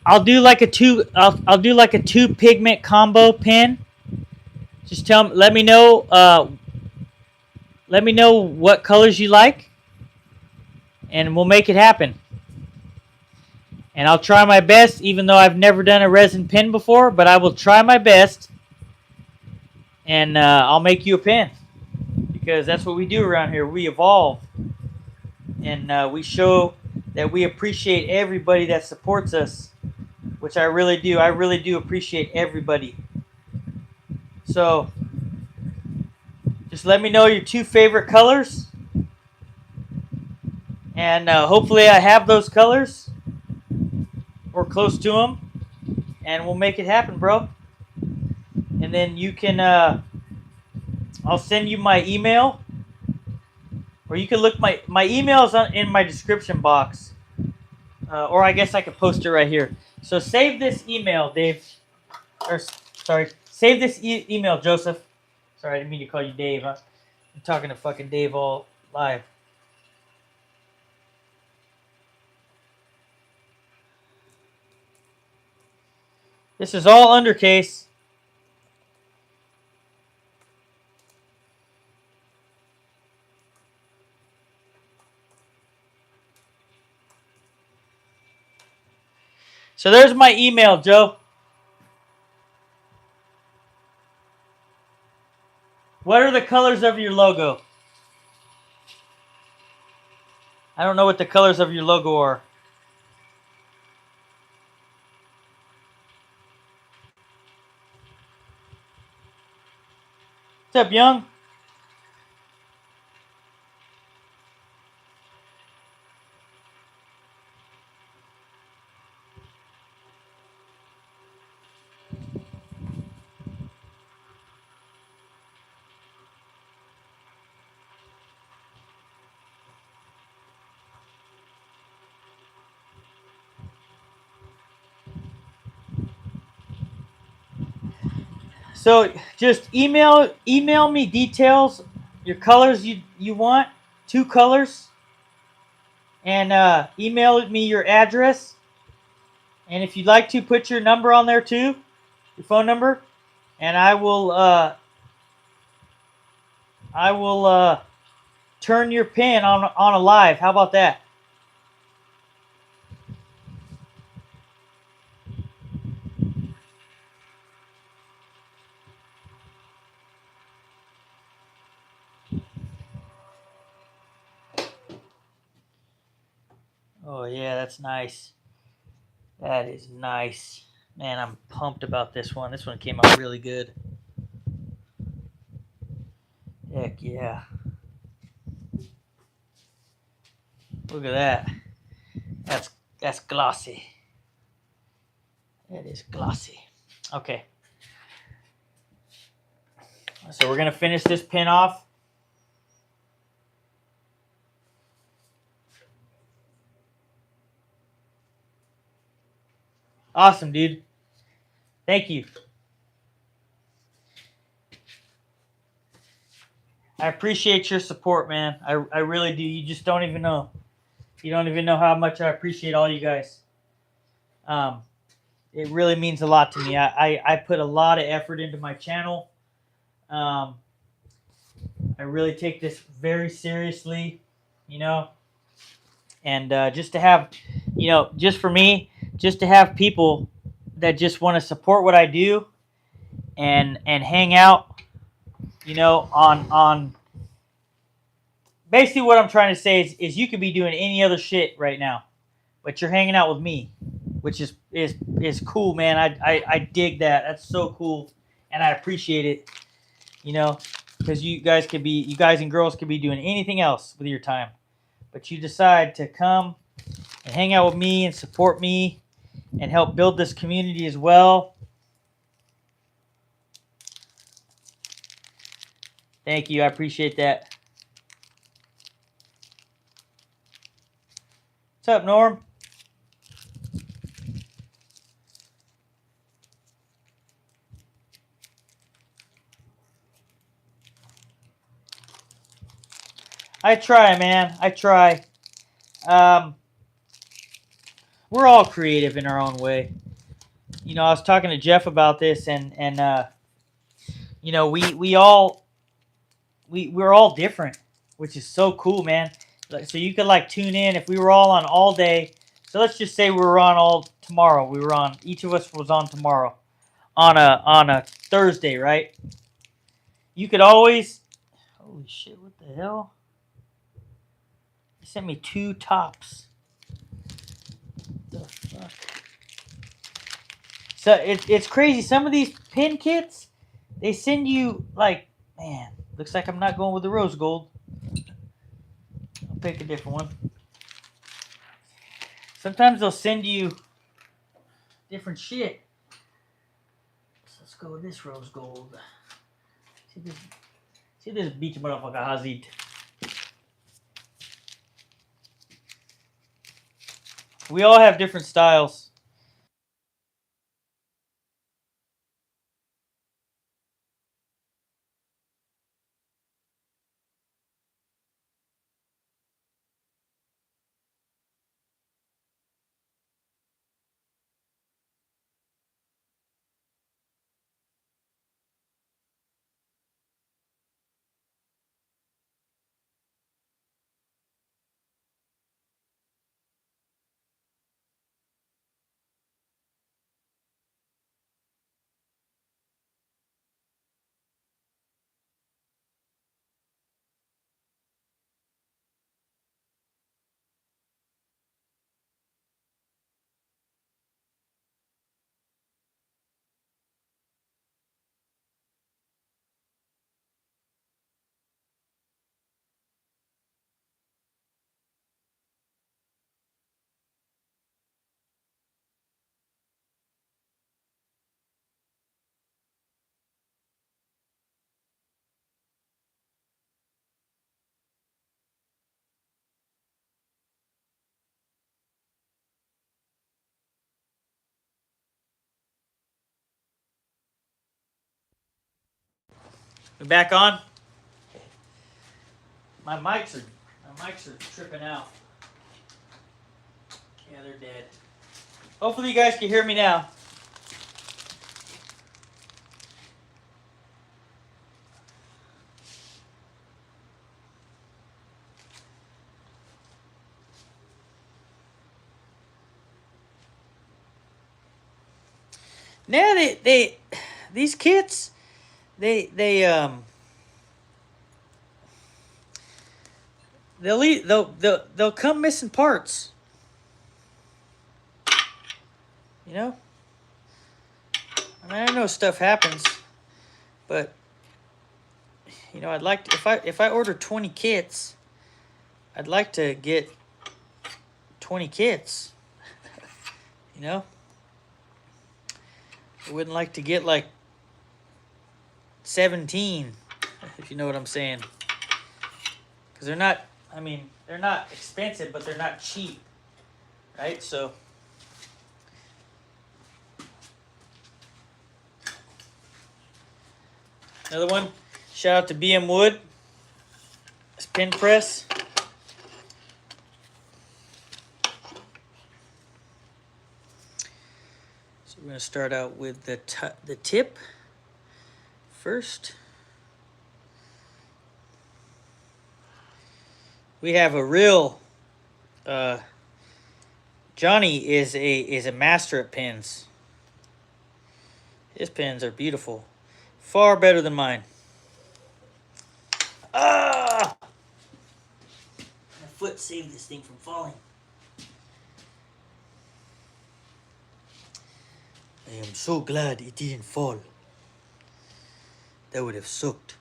I'll do like a two. I'll do like a 2 pigment combo pen. Just let me know. Let me know what colors you like, and we'll make it happen. And I'll try my best, even though I've never done a resin pen before. But I will try my best, and I'll make you a pen because that's what we do around here. We evolve. And we show that we appreciate everybody that supports us, which I really do. I really do appreciate everybody. So just let me know your 2 favorite colors. And hopefully I have those colors or close to them. And we'll make it happen, bro. And then you can, I'll send you my email. Or you can look, my email is in my description box. Or I guess I could post it right here. So save this email, Dave. Or, sorry. Save this email, Joseph. Sorry, I didn't mean to call you Dave. Huh? I'm talking to fucking Dave all live. This is all undercase. So there's my email, Joe. What are the colors of your logo? I don't know what the colors of your logo are. What's up, Young? So just email me details, your colors you want, 2 colors, and email me your address. And if you'd like to, put your number on there too, your phone number, and I will turn your pen on a live. How about that? Oh yeah, that's nice. That is nice. Man, I'm pumped about this one. This one came out really good. Heck yeah. Look at that. That's glossy. That is glossy. Okay. So we're going to finish this pin off. Awesome, dude. Thank you. I appreciate your support, man. I really do. You just don't even know. You don't even know how much I appreciate all you guys. It really means a lot to me. I put a lot of effort into my channel. I really take this very seriously, you know. And just to have, you know, just for me, just to have people that just want to support what I do and hang out, you know, on basically what I'm trying to say is you could be doing any other shit right now, but you're hanging out with me, which is cool, man. I dig that. That's so cool, and I appreciate it. You know, because you guys and girls could be doing anything else with your time, but you decide to come and hang out with me and support me and help build this community as well. Thank you. I appreciate that. What's up, Norm? I try, man. I try. We're all creative in our own way. You know, I was talking to Jeff about this, and you know, we're all different, which is so cool, man. So you could like tune in if we were all on all day. So let's just say we were on all tomorrow. We were on, each of us was on tomorrow on a Thursday, right? You could always, holy shit, what the hell? They sent me 2 tops. What the fuck? So it's crazy. Some of these pin kits, they send you like, man, looks like I'm not going with the rose gold. I'll pick a different one. Sometimes they'll send you different shit. So let's go with this rose gold. See this beach motherfucker Hazit. We all have different styles. We back on? My mics are tripping out. Yeah, they're dead. Hopefully you guys can hear me now. Now these kits, they'll come missing parts. You know? I mean, I know stuff happens, but you know, I'd like to, if I order 20 kits, I'd like to get 20 kits. You know? I wouldn't like to get like 17, if you know what I'm saying. Because they're not, I mean, they're not expensive, but they're not cheap. Right? So Another one. Shout out to BM Wood. This pin press. So we're going to start out with the tip first. We have a real Johnny is a master at pins. His pins are beautiful. Far better than mine. Ah! My foot saved this thing from falling. I am so glad it didn't fall. That would have sucked.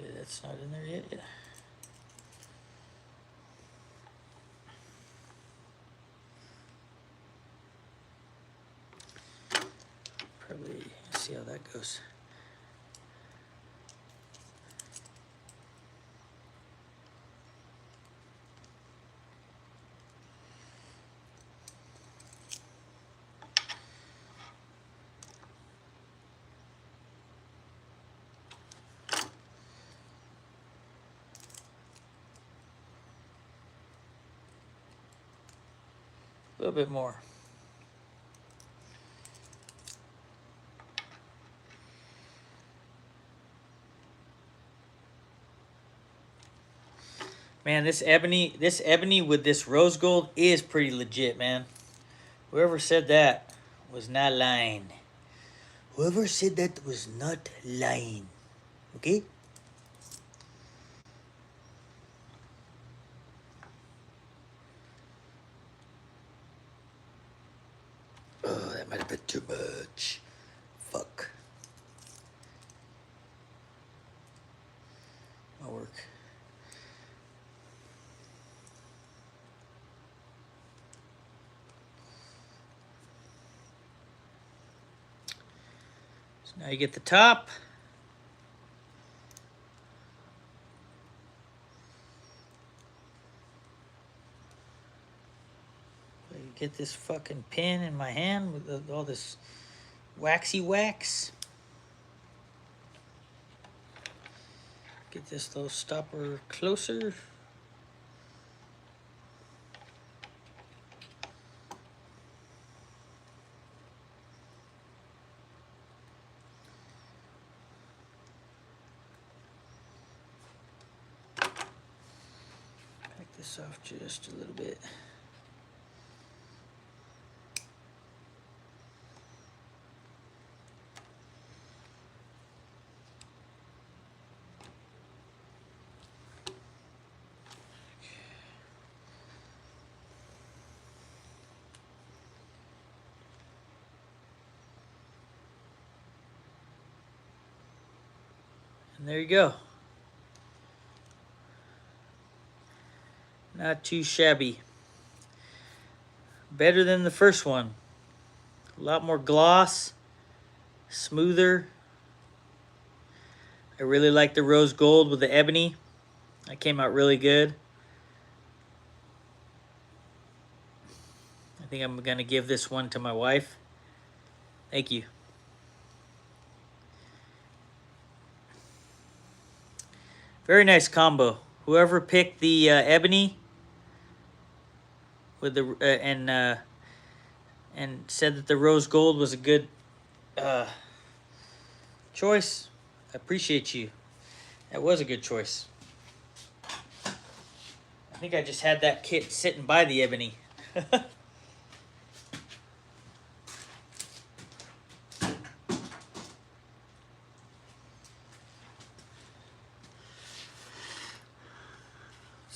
Okay, that's not in there yet. Yeah. Probably see how that goes. A little bit more. Man, this ebony with this rose gold is pretty legit, man. Whoever said that was not lying. Whoever said that was not lying. Okay? Oh, that might have been too much. Fuck. I'll work. So now you get the top. Get this fucking pin in my hand with all this waxy wax. Get this little stopper closer. Back this off just a little bit. And there you go. Not too shabby. Better than the first one. A lot more gloss, smoother. I really like the rose gold with the ebony. That came out really good. I think I'm gonna give this one to my wife. Thank you. Very nice combo. Whoever picked the ebony with the and said that the rose gold was a good choice, I appreciate you. That was a good choice. I think I just had that kit sitting by the ebony.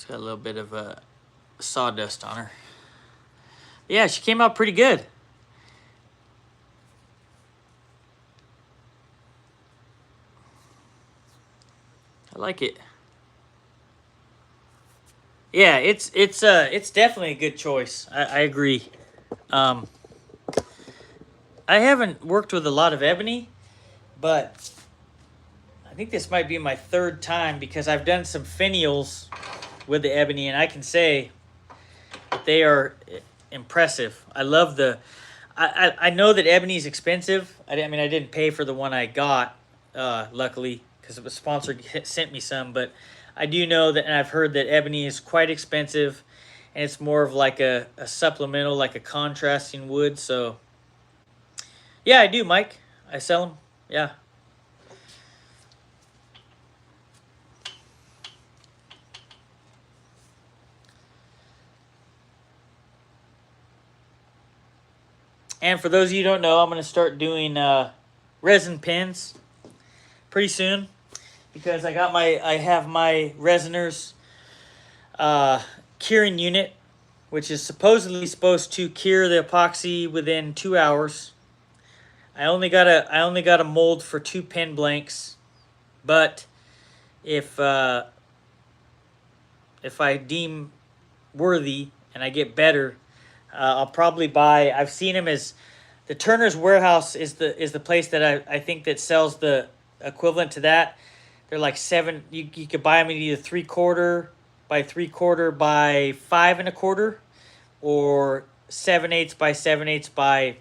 It's got a little bit of sawdust on her. Yeah, she came out pretty good. I like it. Yeah, it's definitely a good choice. I agree. I haven't worked with a lot of ebony, but I think this might be my third time because I've done some finials with the ebony, and I can say that they are impressive. I love the. I know that ebony is expensive. I mean, I didn't pay for the one I got, luckily, because a sponsor sent me some. But I do know that, and I've heard that ebony is quite expensive, and it's more of like a supplemental, like a contrasting wood. So, yeah, I do, Mike. I sell them. Yeah. And for those of you who don't know, I'm going to start doing resin pins pretty soon because I have my Resiners curing unit, which is supposedly supposed to cure the epoxy within 2 hours. I only got a mold for 2 pin blanks, but if I deem worthy and I get better, I'll probably buy. I've seen them as the Turner's Warehouse is the place that I think that sells the equivalent to that. They're like 7. You could buy them in either 3/4 by 3/4 by 5 1/4, or 7/8 by 7/8 by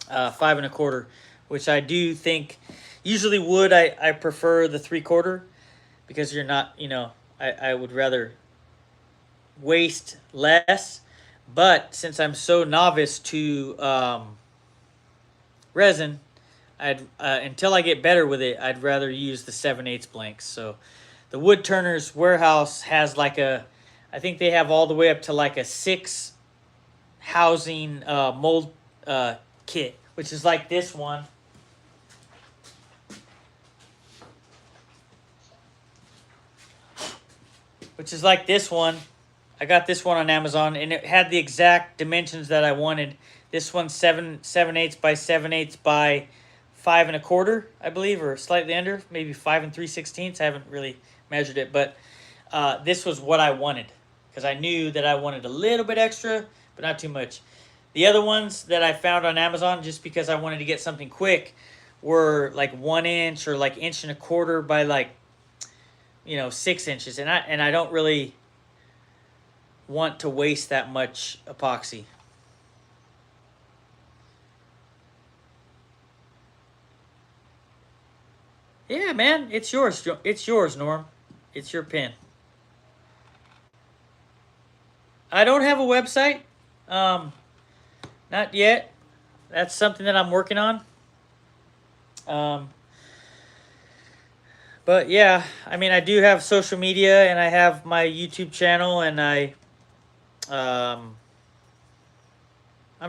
5 1/4, which I do think. Usually wood, I prefer the 3/4 because you're not, I would rather waste less. But since I'm so novice to resin, until I get better with it, I'd rather use the 7/8 blanks. So the Wood Turner's Warehouse has like I think they have all the way up to like a 6 housing mold kit, which is like this one. Which is like this one. I got this one on Amazon, and it had the exact dimensions that I wanted. This one's 7/8 by 7/8 by 5 1/4, I believe, or slightly under, maybe 5 3/16. I haven't really measured it, but this was what I wanted because I knew that I wanted a little bit extra, but not too much. The other ones that I found on Amazon, just because I wanted to get something quick, were like 1 inch or like 1 1/4 by like 6 inches, and I don't really want to waste that much epoxy. Yeah, man, it's yours. It's yours, Norm. It's your pin. I don't have a website. Not yet. That's something that I'm working on. But yeah, I mean, I do have social media, and I have my YouTube channel, and I'm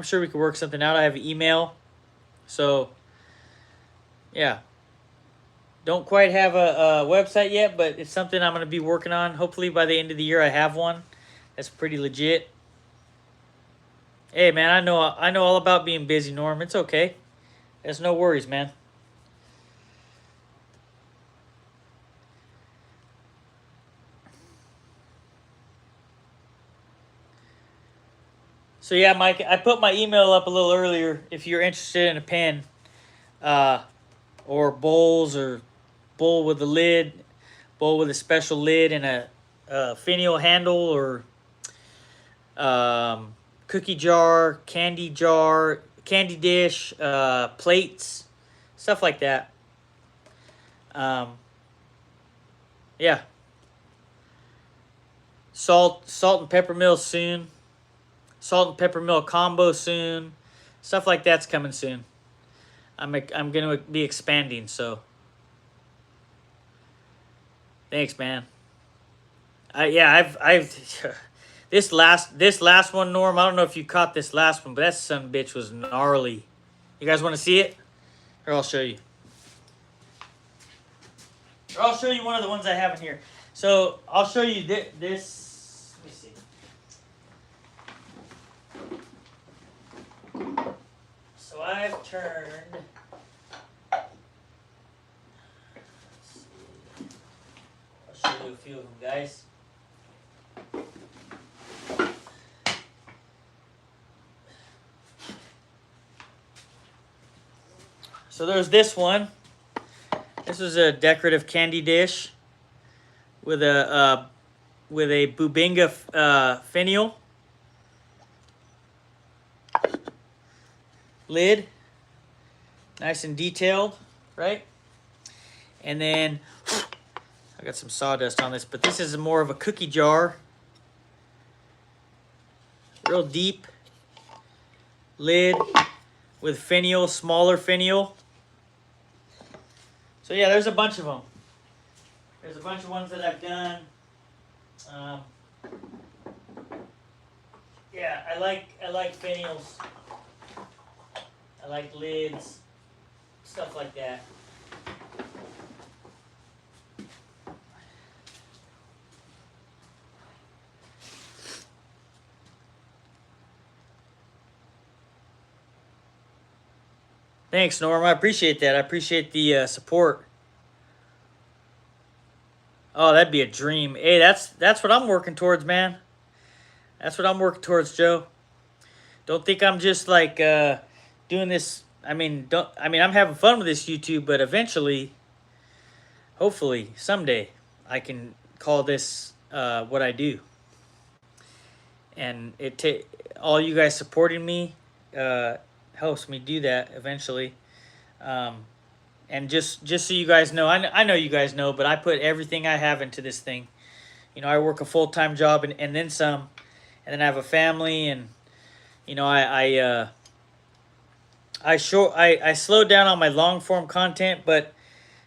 sure we could work something out. I have an email. So, yeah. Don't quite have a website yet, but it's something I'm going to be working on. Hopefully by the end of the year I have one. That's pretty legit. Hey, man, I know all about being busy, Norm. It's okay. There's no worries, man. So yeah, Mike, I put my email up a little earlier if you're interested in a pen, or bowls, or bowl with a lid, bowl with a special lid and a finial handle, or cookie jar, candy dish, plates, stuff like that. Yeah. Salt and pepper mill soon. Salt and pepper mill combo soon. Stuff like that's coming soon. I'm gonna be expanding, so thanks, man. I've this last one, Norm. I don't know if you caught this last one, but that son of a bitch was gnarly. You guys want to see it? Or I'll show you. Or I'll show you one of the ones I have in here. So I'll show you this. I've turned. Let's see. I'll show you a few of them, guys. So there's this one. This is a decorative candy dish with a Bubinga finial lid, nice and detailed, right? And then I got some sawdust on this, but this is more of a cookie jar, real deep lid with finial, smaller finial. So yeah, there's a bunch of them. There's a bunch of ones that I've done. Yeah, I like finials. I like lids, stuff like that. Thanks, Norm. I appreciate that. I appreciate the support. Oh, that'd be a dream. Hey, that's what I'm working towards, man. That's what I'm working towards, Joe. Don't think I'm just like doing this. I'm having fun with this YouTube, but eventually, hopefully, someday, I can call this what I do. And all you guys supporting me helps me do that eventually. And just so you guys know, I know you guys know, but I put everything I have into this thing. You know, I work a full-time job and then some, and then I have a family, and you know, I slowed down on my long-form content, but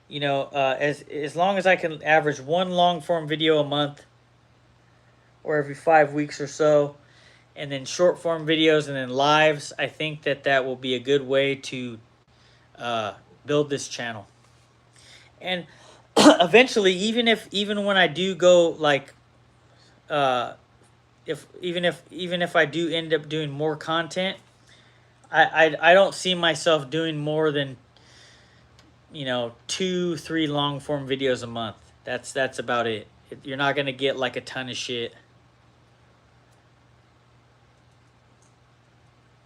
you know, as long as I can average one long-form video a month or every 5 weeks or so, and then short-form videos and then lives, I think that will be a good way to build this channel. And eventually, even when I do go like even if I do end up doing more content, I don't see myself doing more than, you know, 2-3 long form videos a month. That's about it. You're not gonna get like a ton of shit.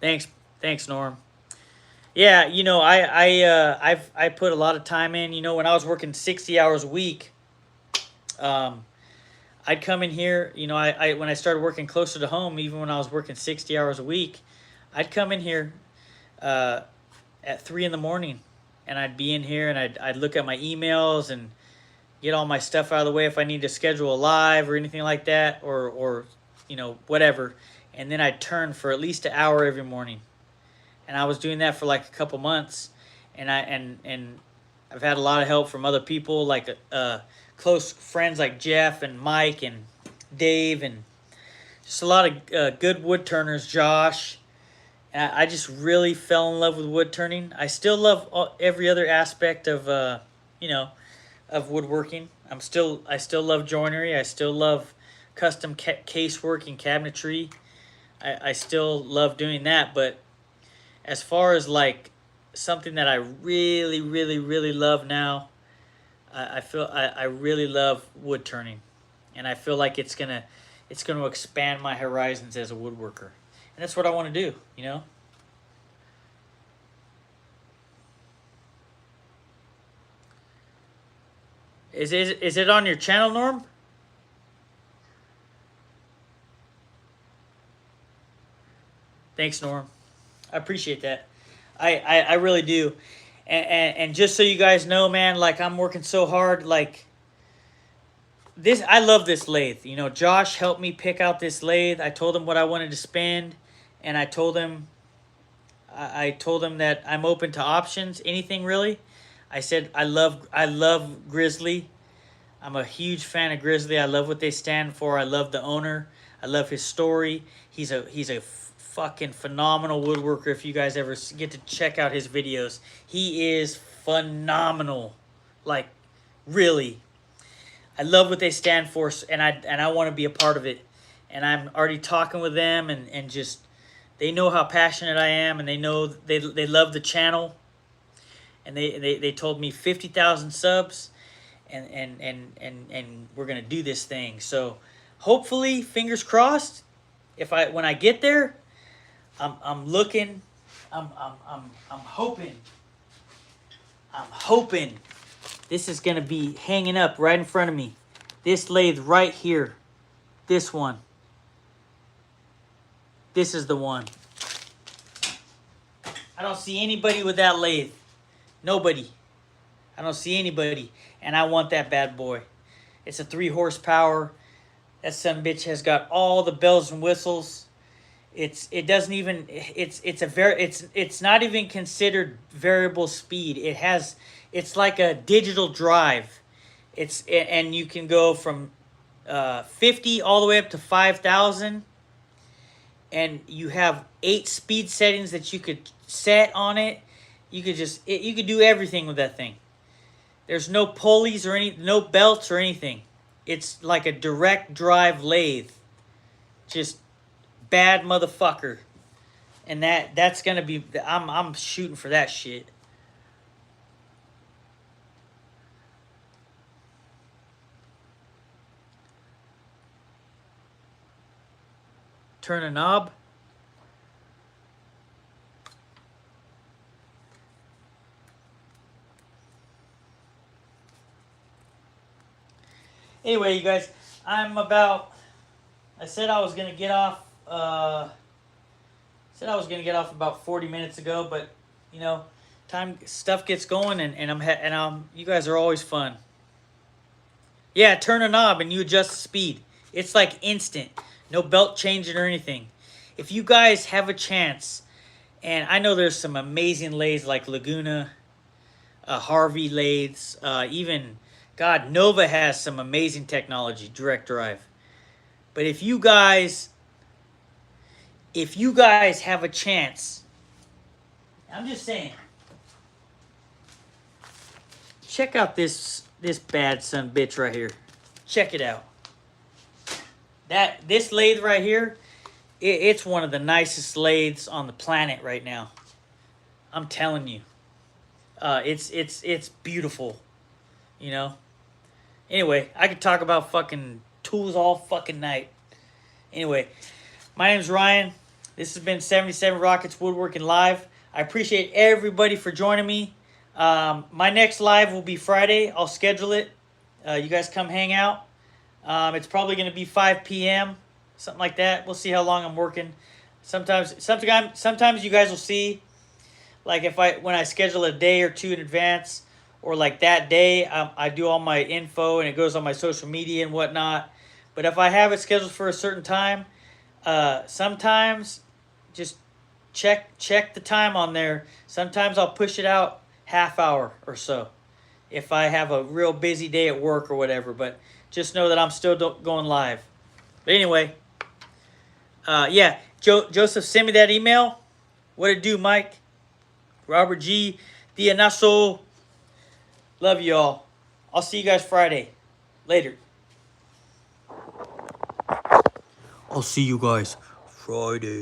Thanks, Norm. Yeah, you know, I put a lot of time in. You know, when I was working 60 hours a week, I'd come in here. You know, when I started working closer to home, even when I was working 60 hours a week, I'd come in here at 3 in the morning, and I'd be in here, and I'd look at my emails and get all my stuff out of the way if I need to schedule a live or anything like that, or you know, whatever. And then I'd turn for at least an hour every morning. And I was doing that for like a couple months, and I've had a lot of help from other people, like close friends like Jeff and Mike and Dave, and just a lot of good wood turners, Josh. And I just really fell in love with wood turning. I still love every other aspect of you know, of woodworking. I still love joinery. I still love custom casework and cabinetry. I still love doing that, but as far as like something that I really love now, I feel I really love wood turning, and I feel like it's gonna expand my horizons as a woodworker, and that's what I want to do. You know. Is it on your channel, Norm? Thanks, Norm. I appreciate that. I really do. And just so you guys know, man, like I'm working so hard. Like this, I love this lathe. You know, Josh helped me pick out this lathe. I told him what I wanted to spend, and I told him that I'm open to options, anything really. I said I love Grizzly. I'm a huge fan of Grizzly. I love what they stand for. I love the owner. I love his story. He's a fucking phenomenal woodworker. If you guys ever get to check out his videos, he is phenomenal. Like, really. I love what they stand for, and I want to be a part of it. And I'm already talking with them, and just They know how passionate I am, and they know they love the channel. And they told me 50,000 subs, and we're gonna do this thing. So hopefully, fingers crossed. When I get there, I'm looking. I'm hoping. I'm hoping this is gonna be hanging up right in front of me. This lathe right here. This one. This is the one. I don't see anybody with that lathe. Nobody. I don't see anybody. And I want that bad boy. It's a 3 horsepower. That son bitch has got all the bells and whistles. It's not even considered variable speed. It's like a digital drive. And you can go from 50 all the way up to 5,000. And you have 8 speed settings that you could set on it. You could do everything with that thing. There's no pulleys or no belts or anything. It's like a direct drive lathe. Just bad motherfucker. And that's gonna be, I'm shooting for that shit. Turn a knob. Anyway, you guys, I said I was gonna get off. Said I was gonna get off about 40 minutes ago, but you know, stuff gets going, and you guys are always fun. Yeah, turn a knob and you adjust the speed. It's like instant, no belt changing or anything. If you guys have a chance, and I know there's some amazing lathes like Laguna, Harvey lathes, even. God, Nova has some amazing technology, direct drive. But if you guys have a chance, I'm just saying, check out this bad son bitch right here. Check it out. This lathe right here, it's one of the nicest lathes on the planet right now. I'm telling you, it's beautiful, you know. Anyway, I could talk about fucking tools all fucking night. Anyway, my name's Ryan. This has been 77 Rockets Woodworking Live. I appreciate everybody for joining me. My next live will be Friday. I'll schedule it. You guys come hang out. It's probably going to be 5 p.m., something like that. We'll see how long I'm working. Sometimes you guys will see, like when I schedule a day or two in advance, or like that day, I do all my info and it goes on my social media and whatnot. But if I have it scheduled for a certain time, sometimes just check the time on there. Sometimes I'll push it out half hour or so if I have a real busy day at work or whatever. But just know that I'm still going live. But anyway, yeah, Joseph, send me that email. What it do, Mike? Robert G. Dianaso. Love you all. I'll see you guys Friday. Later. I'll see you guys Friday.